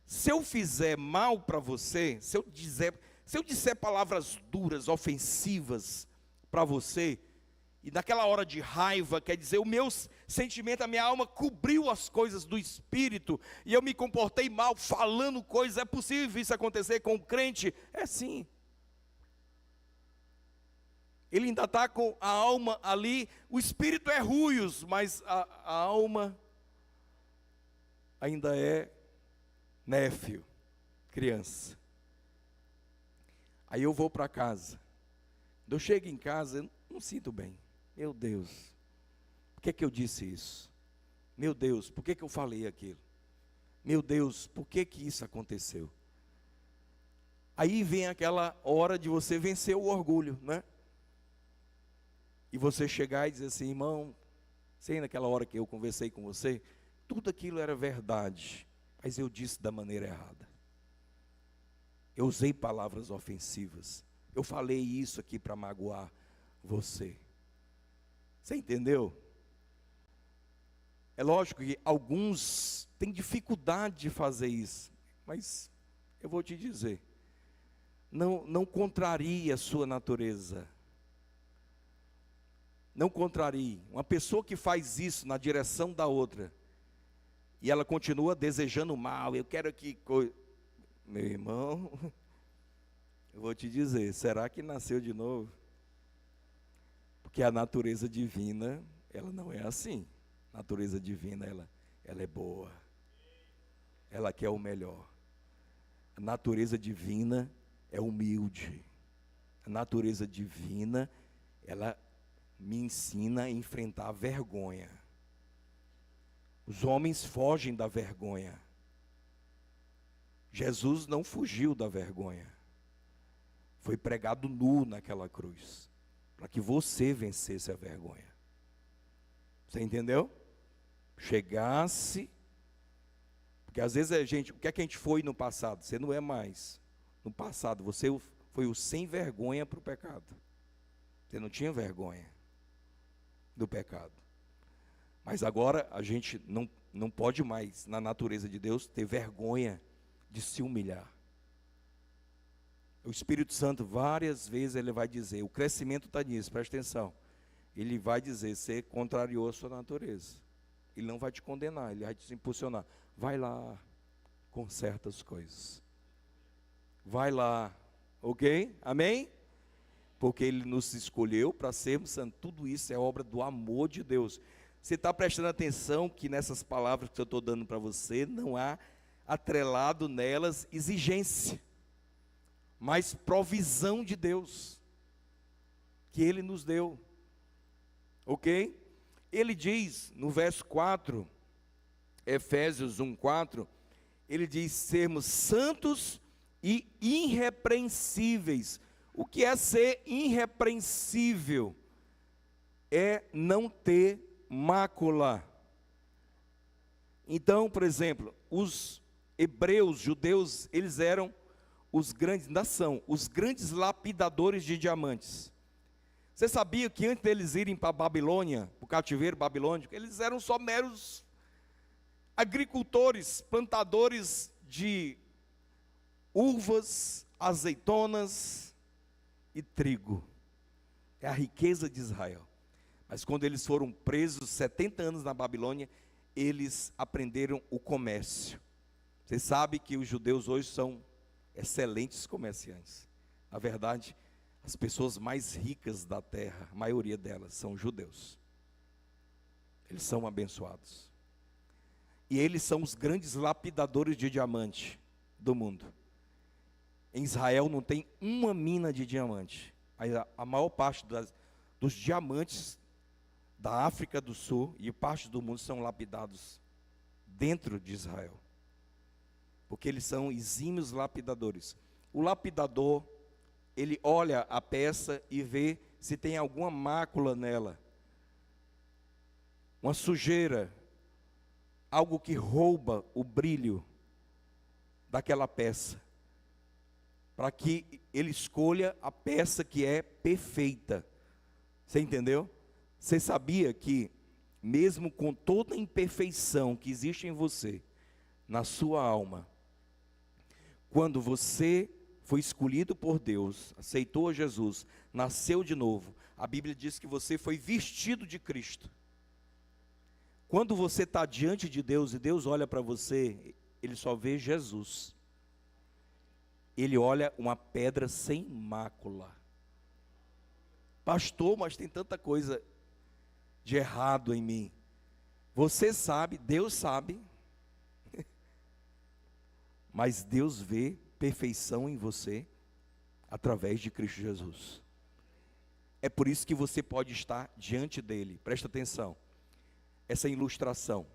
se eu fizer mal para você, se eu disser palavras duras, ofensivas para você, e naquela hora de raiva, quer dizer, o meu sentimento, a minha alma cobriu as coisas do Espírito, e eu me comportei mal, falando coisas. É possível isso acontecer com o crente? É sim. Ele ainda está com a alma ali, o Espírito é ruios, mas a alma ainda é néfio, criança. Aí eu vou para casa. Quando eu chego em casa, eu não sinto bem. Meu Deus, por que eu disse isso? Meu Deus, por que eu falei aquilo? Meu Deus, por que isso aconteceu? Aí vem aquela hora de você vencer o orgulho, né? E você chegar e dizer assim: irmão, sei naquela hora que eu conversei com você, tudo aquilo era verdade, mas eu disse da maneira errada. Eu usei palavras ofensivas. Eu falei isso aqui para magoar você. Você entendeu? É lógico que alguns têm dificuldade de fazer isso, mas eu vou te dizer, não contrarie a sua natureza. Não contrarie. Uma pessoa que faz isso na direção da outra, e ela continua desejando mal, eu quero que... Meu irmão, eu vou te dizer, será que nasceu de novo? Porque a natureza divina, ela não é assim. A natureza divina, ela é boa. Ela quer o melhor. A natureza divina é humilde. A natureza divina, ela me ensina a enfrentar a vergonha. Os homens fogem da vergonha. Jesus não fugiu da vergonha. Foi pregado nu naquela cruz, para que você vencesse a vergonha. Você entendeu? Chegasse, porque às vezes o que é que a gente foi no passado? Você não é mais. No passado, você foi o sem vergonha para o pecado. Você não tinha vergonha do pecado. Mas agora a gente não pode mais, na natureza de Deus, ter vergonha de se humilhar. O Espírito Santo, várias vezes, ele vai dizer, o crescimento está nisso, presta atenção. Ele vai dizer, você contrariou a sua natureza. Ele não vai te condenar, ele vai te impulsionar. Vai lá, conserta as coisas. Vai lá, ok? Amém? Porque ele nos escolheu para sermos santos. Tudo isso é obra do amor de Deus. Você está prestando atenção que nessas palavras que eu estou dando para você, não há atrelado nelas exigência, mas provisão de Deus, que Ele nos deu, ok? Ele diz no verso 4, Efésios 1:4, ele diz sermos santos e irrepreensíveis. O que é ser irrepreensível? É não ter mácula. Então, por exemplo, os hebreus, judeus, eles eram os grandes, ainda são, os grandes lapidadores de diamantes. Você sabia que antes deles irem para a Babilônia, para o cativeiro babilônico, eles eram só meros agricultores, plantadores de uvas, azeitonas e trigo. É a riqueza de Israel. Mas quando eles foram presos 70 anos na Babilônia, eles aprenderam o comércio. Vocês sabem que os judeus hoje são excelentes comerciantes. Na verdade, as pessoas mais ricas da terra, a maioria delas são judeus. Eles são abençoados. E eles são os grandes lapidadores de diamante do mundo. Em Israel não tem uma mina de diamante. A maior parte dos diamantes da África do Sul e parte do mundo são lapidados dentro de Israel. Porque eles são exímios lapidadores. O lapidador, ele olha a peça e vê se tem alguma mácula nela, uma sujeira, algo que rouba o brilho daquela peça, para que ele escolha a peça que é perfeita. Você entendeu? Você sabia que, mesmo com toda a imperfeição que existe em você, na sua alma, quando você foi escolhido por Deus, aceitou Jesus, nasceu de novo, a Bíblia diz que você foi vestido de Cristo. Quando você está diante de Deus e Deus olha para você, Ele só vê Jesus. Ele olha uma pedra sem mácula. Pastor, mas tem tanta coisa de errado em mim. Você sabe, Deus sabe, mas Deus vê perfeição em você através de Cristo Jesus. É por isso que você pode estar diante dele. Presta atenção, essa ilustração.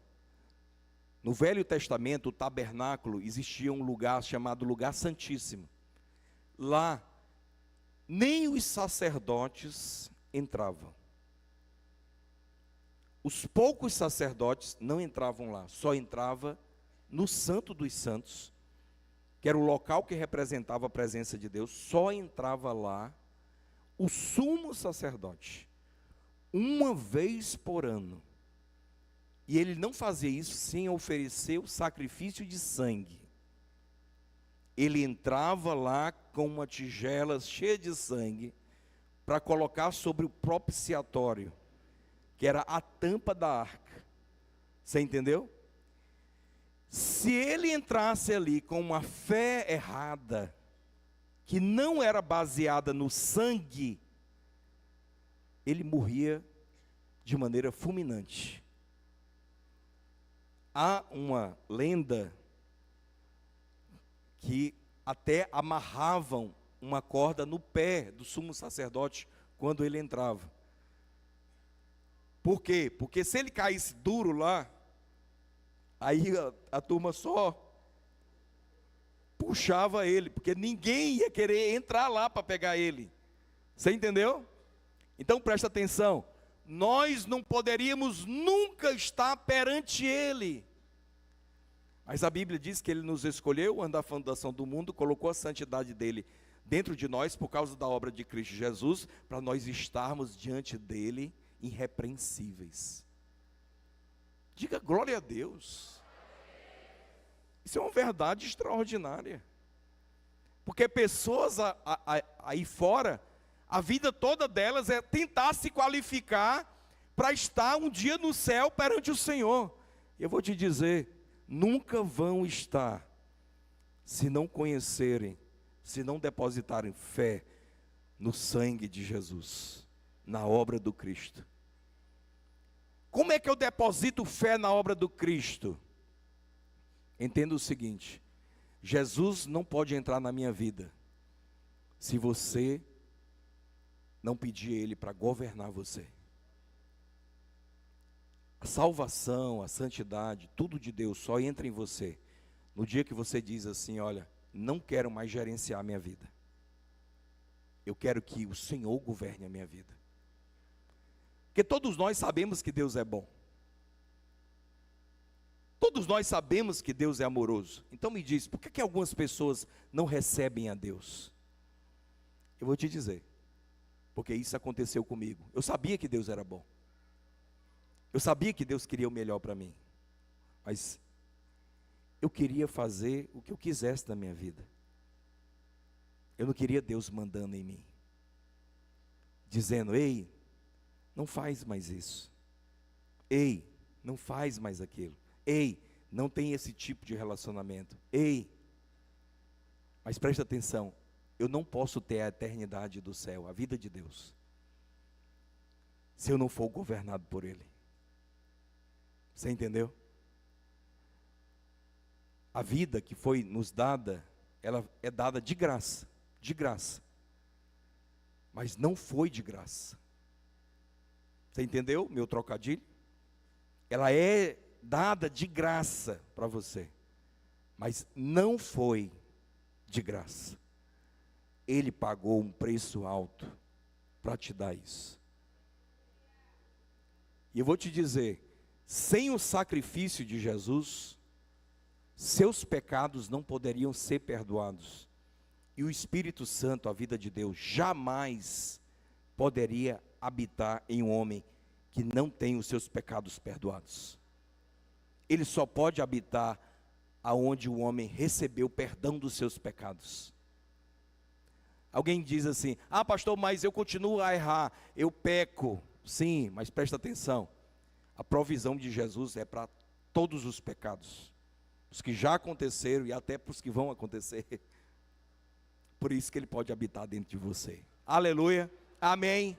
No Velho Testamento, o tabernáculo, existia um lugar chamado Lugar Santíssimo. Lá, nem os sacerdotes entravam. Os poucos sacerdotes não entravam lá, só entrava no Santo dos Santos, que era o local que representava a presença de Deus. Só entrava lá o sumo sacerdote, uma vez por ano. E ele não fazia isso sem oferecer o sacrifício de sangue. Ele entrava lá com uma tigela cheia de sangue, para colocar sobre o propiciatório, que era a tampa da arca. Você entendeu? Se ele entrasse ali com uma fé errada, que não era baseada no sangue, ele morria de maneira fulminante. Há uma lenda que até amarravam uma corda no pé do sumo sacerdote quando ele entrava. Por quê? Porque se ele caísse duro lá, aí a turma só puxava ele, porque ninguém ia querer entrar lá para pegar ele. Você entendeu? Então presta atenção. Nós não poderíamos nunca estar perante ele. Mas a Bíblia diz que ele nos escolheu antes da fundação do mundo, colocou a santidade dele dentro de nós por causa da obra de Cristo Jesus, para nós estarmos diante dele irrepreensíveis. Diga glória a Deus. Isso é uma verdade extraordinária. Porque pessoas aí fora, a vida toda delas é tentar se qualificar para estar um dia no céu perante o Senhor. Eu vou te dizer, nunca vão estar, se não conhecerem, se não depositarem fé no sangue de Jesus, na obra do Cristo. Como é que eu deposito fé na obra do Cristo? Entenda o seguinte: Jesus não pode entrar na minha vida se você não pedir a Ele para governar você. A salvação, a santidade, tudo de Deus só entra em você no dia que você diz assim: olha, não quero mais gerenciar a minha vida. Eu quero que o Senhor governe a minha vida. Porque todos nós sabemos que Deus é bom. Todos nós sabemos que Deus é amoroso. Então me diz, por que algumas pessoas não recebem a Deus? Eu vou te dizer, porque isso aconteceu comigo. Eu sabia que Deus era bom. Eu sabia que Deus queria o melhor para mim. Mas eu queria fazer o que eu quisesse na minha vida. Eu não queria Deus mandando em mim. dizendo: ei, não faz mais isso. Ei, não faz mais aquilo. Ei, não tem esse tipo de relacionamento. Ei, mas presta atenção, eu não posso ter a eternidade do céu, a vida de Deus, se eu não for governado por Ele. Você entendeu? A vida que foi nos dada, ela é dada de graça, mas não foi de graça. Você entendeu meu trocadilho? Ela é dada de graça para você, mas não foi de graça. Ele pagou um preço alto para te dar isso. E eu vou te dizer, sem o sacrifício de Jesus, seus pecados não poderiam ser perdoados. E o Espírito Santo, a vida de Deus, jamais poderia habitar em um homem que não tem os seus pecados perdoados. Ele só pode habitar aonde o homem recebeu perdão dos seus pecados. Alguém diz assim: ah, pastor, mas eu continuo a errar, eu peco. Sim, mas presta atenção, a provisão de Jesus é para todos os pecados, os que já aconteceram e até para os que vão acontecer. Por isso que Ele pode habitar dentro de você. Aleluia, amém.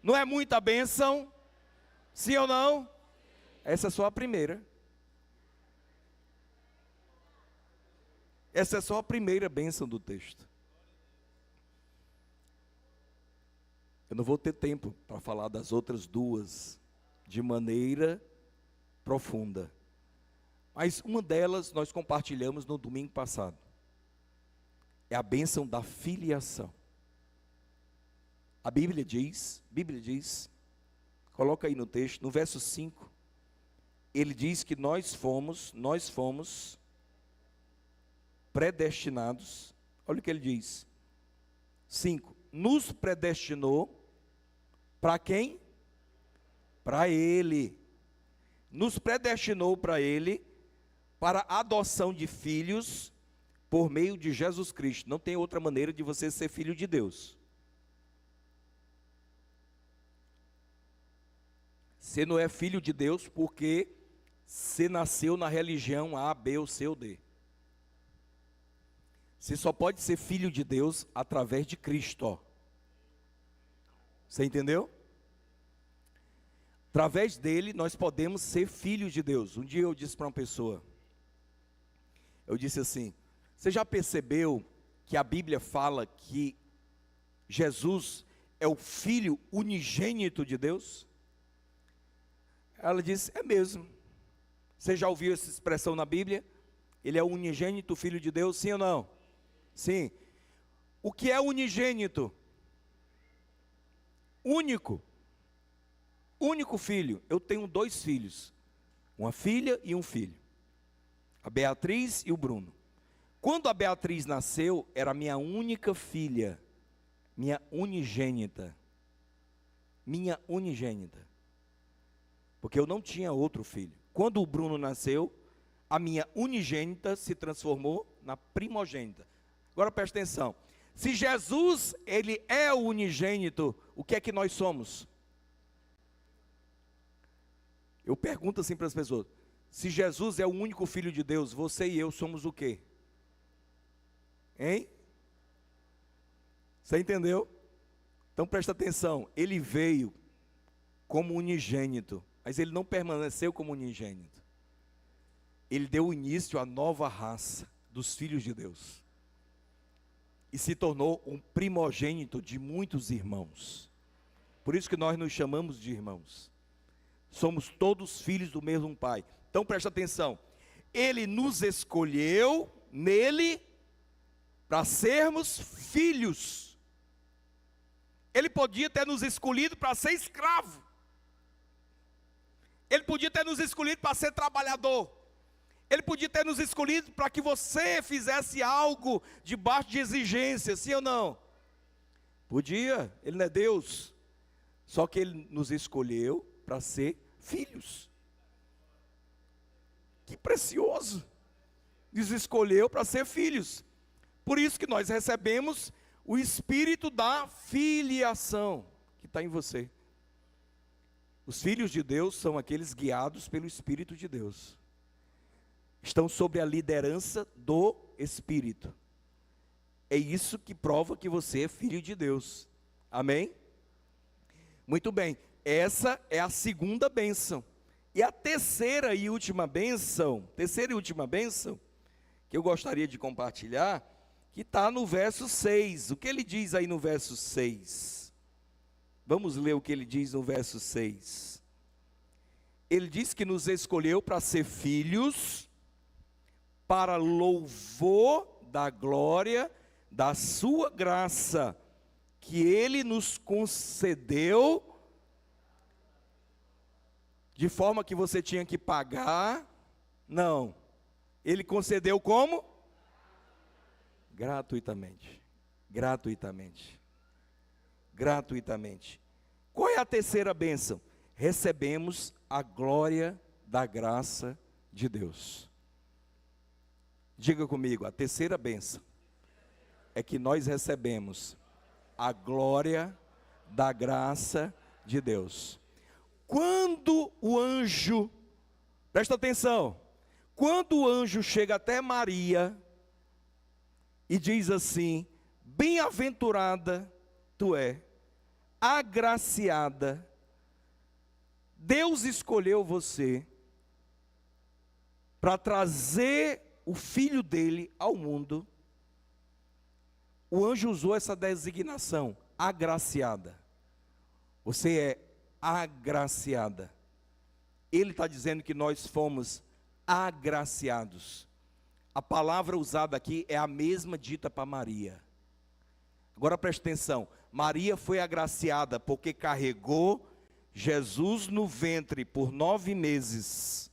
Não é muita bênção? Sim ou não? Essa é só a primeira. Essa é só a primeira bênção do texto. Eu não vou ter tempo para falar das outras duas de maneira profunda. Mas uma delas nós compartilhamos no domingo passado. É a bênção da filiação. A Bíblia diz, coloca aí no texto, no verso 5, ele diz que nós fomos predestinados. Olha o que ele diz. 5. Nos predestinou para quem? Para Ele. Nos predestinou para Ele, para a adoção de filhos por meio de Jesus Cristo. Não tem outra maneira de você ser filho de Deus. Você não é filho de Deus porque você nasceu na religião A, B ou C ou D. Você só pode ser filho de Deus através de Cristo. Você entendeu? Através dele nós podemos ser filhos de Deus. Um dia eu disse para uma pessoa, eu disse assim: você já percebeu que a Bíblia fala que Jesus é o Filho unigênito de Deus? Ela disse: é mesmo. Você já ouviu essa expressão na Bíblia? Ele é o unigênito Filho de Deus, sim ou não? Sim. O que é unigênito? Único filho. Eu tenho 2 filhos, uma filha e um filho, a Beatriz e o Bruno. Quando a Beatriz nasceu, era minha única filha, minha unigênita, porque eu não tinha outro filho. Quando o Bruno nasceu, a minha unigênita se transformou na primogênita. Agora presta atenção, se Jesus, Ele é o unigênito, o que é que nós somos? Eu pergunto assim para as pessoas: se Jesus é o único Filho de Deus, você e eu somos o quê? Hein? Você entendeu? Então presta atenção, Ele veio como unigênito, mas Ele não permaneceu como unigênito. Ele deu início à nova raça dos filhos de Deus. E se tornou um primogênito de muitos irmãos. Por isso que nós nos chamamos de irmãos. Somos todos filhos do mesmo Pai. Então presta atenção. Ele nos escolheu nele para sermos filhos. Ele podia ter nos escolhido para ser escravo. Ele podia ter nos escolhido para ser trabalhador. Ele podia ter nos escolhido para que você fizesse algo debaixo de exigência, sim ou não? Podia, Ele não é Deus. Só que Ele nos escolheu para ser filhos. Que precioso! Nos escolheu para ser filhos. Por isso que nós recebemos o espírito da filiação, que está em você. Os filhos de Deus são aqueles guiados pelo Espírito de Deus. Estão sob a liderança do Espírito. É isso que prova que você é filho de Deus. Amém? Muito bem, essa é a segunda bênção. E a terceira e última bênção, que eu gostaria de compartilhar, que está no verso 6. O que ele diz aí no verso 6? Vamos ler o que ele diz no verso 6. Ele diz que nos escolheu para ser filhos, para louvor da glória da sua graça, que ele nos concedeu, de forma que você tinha que pagar. Não, ele concedeu como? Gratuitamente. Qual é a terceira bênção? Recebemos a glória da graça de Deus. Diga comigo, a terceira bênção é que nós recebemos a glória da graça de Deus. Quando o anjo, presta atenção, quando o anjo chega até Maria e diz assim: bem-aventurada tu é, agraciada, Deus escolheu você para trazer o filho dele ao mundo. O anjo usou essa designação, agraciada. Você é agraciada. Ele está dizendo que nós fomos agraciados. A palavra usada aqui é a mesma dita para Maria. Agora preste atenção, Maria foi agraciada porque carregou Jesus no ventre por 9 meses.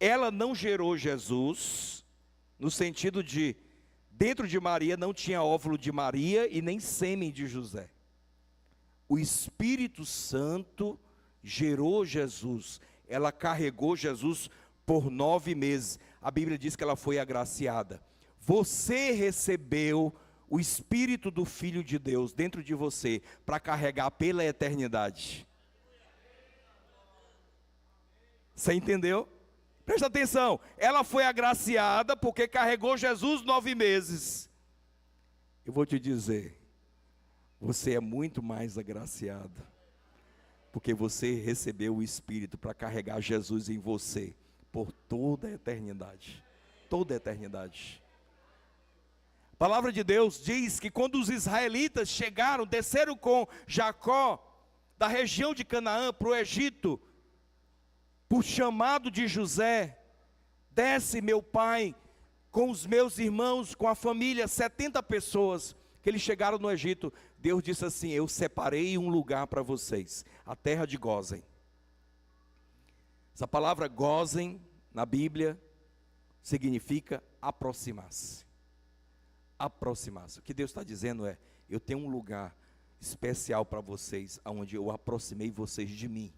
Ela não gerou Jesus, no sentido de, dentro de Maria não tinha óvulo de Maria e nem sêmen de José. O Espírito Santo gerou Jesus, ela carregou Jesus por 9 meses. A Bíblia diz que ela foi agraciada. Você recebeu o Espírito do Filho de Deus dentro de você, para carregar pela eternidade. Você entendeu? Presta atenção, ela foi agraciada porque carregou Jesus 9 meses. Eu vou te dizer, você é muito mais agraciado, porque você recebeu o Espírito para carregar Jesus em você, por toda a eternidade. Toda a eternidade. A palavra de Deus diz que quando os israelitas chegaram, desceram com Jacó, da região de Canaã para o Egito, por chamado de José: desce meu pai, com os meus irmãos, com a família, 70 pessoas, que eles chegaram no Egito. Deus disse assim: eu separei um lugar para vocês, a terra de Gósen. Essa palavra Gósen, na Bíblia, significa aproximar-se. Aproximar-se. O que Deus está dizendo é: eu tenho um lugar especial para vocês, onde eu aproximei vocês de mim.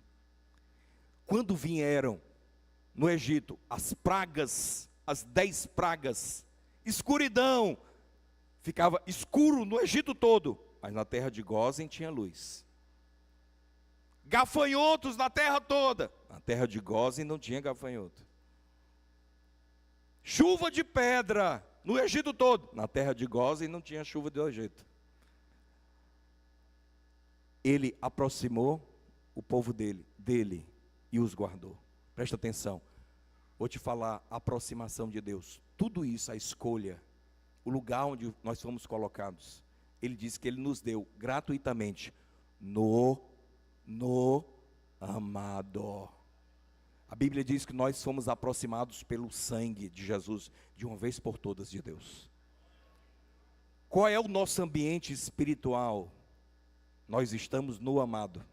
Quando vieram no Egito as pragas, as 10 pragas, escuridão, ficava escuro no Egito todo, mas na terra de Gósen tinha luz. Gafanhotos na terra toda, na terra de Gósen não tinha gafanhoto. Chuva de pedra no Egito todo, na terra de Gósen não tinha chuva do Egito. Ele aproximou o povo dele e os guardou. Presta atenção, vou te falar a aproximação de Deus. Tudo isso, a escolha, o lugar onde nós fomos colocados, Ele disse que Ele nos deu gratuitamente no amado. A Bíblia diz que nós fomos aproximados pelo sangue de Jesus, de uma vez por todas, de Deus. Qual é o nosso ambiente espiritual? Nós estamos no amado.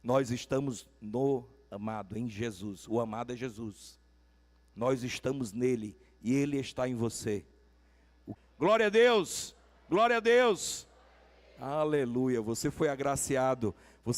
Nós estamos no amado, em Jesus. O amado é Jesus. Nós estamos nele e Ele está em você. Glória a Deus, glória a Deus. Aleluia, você foi agraciado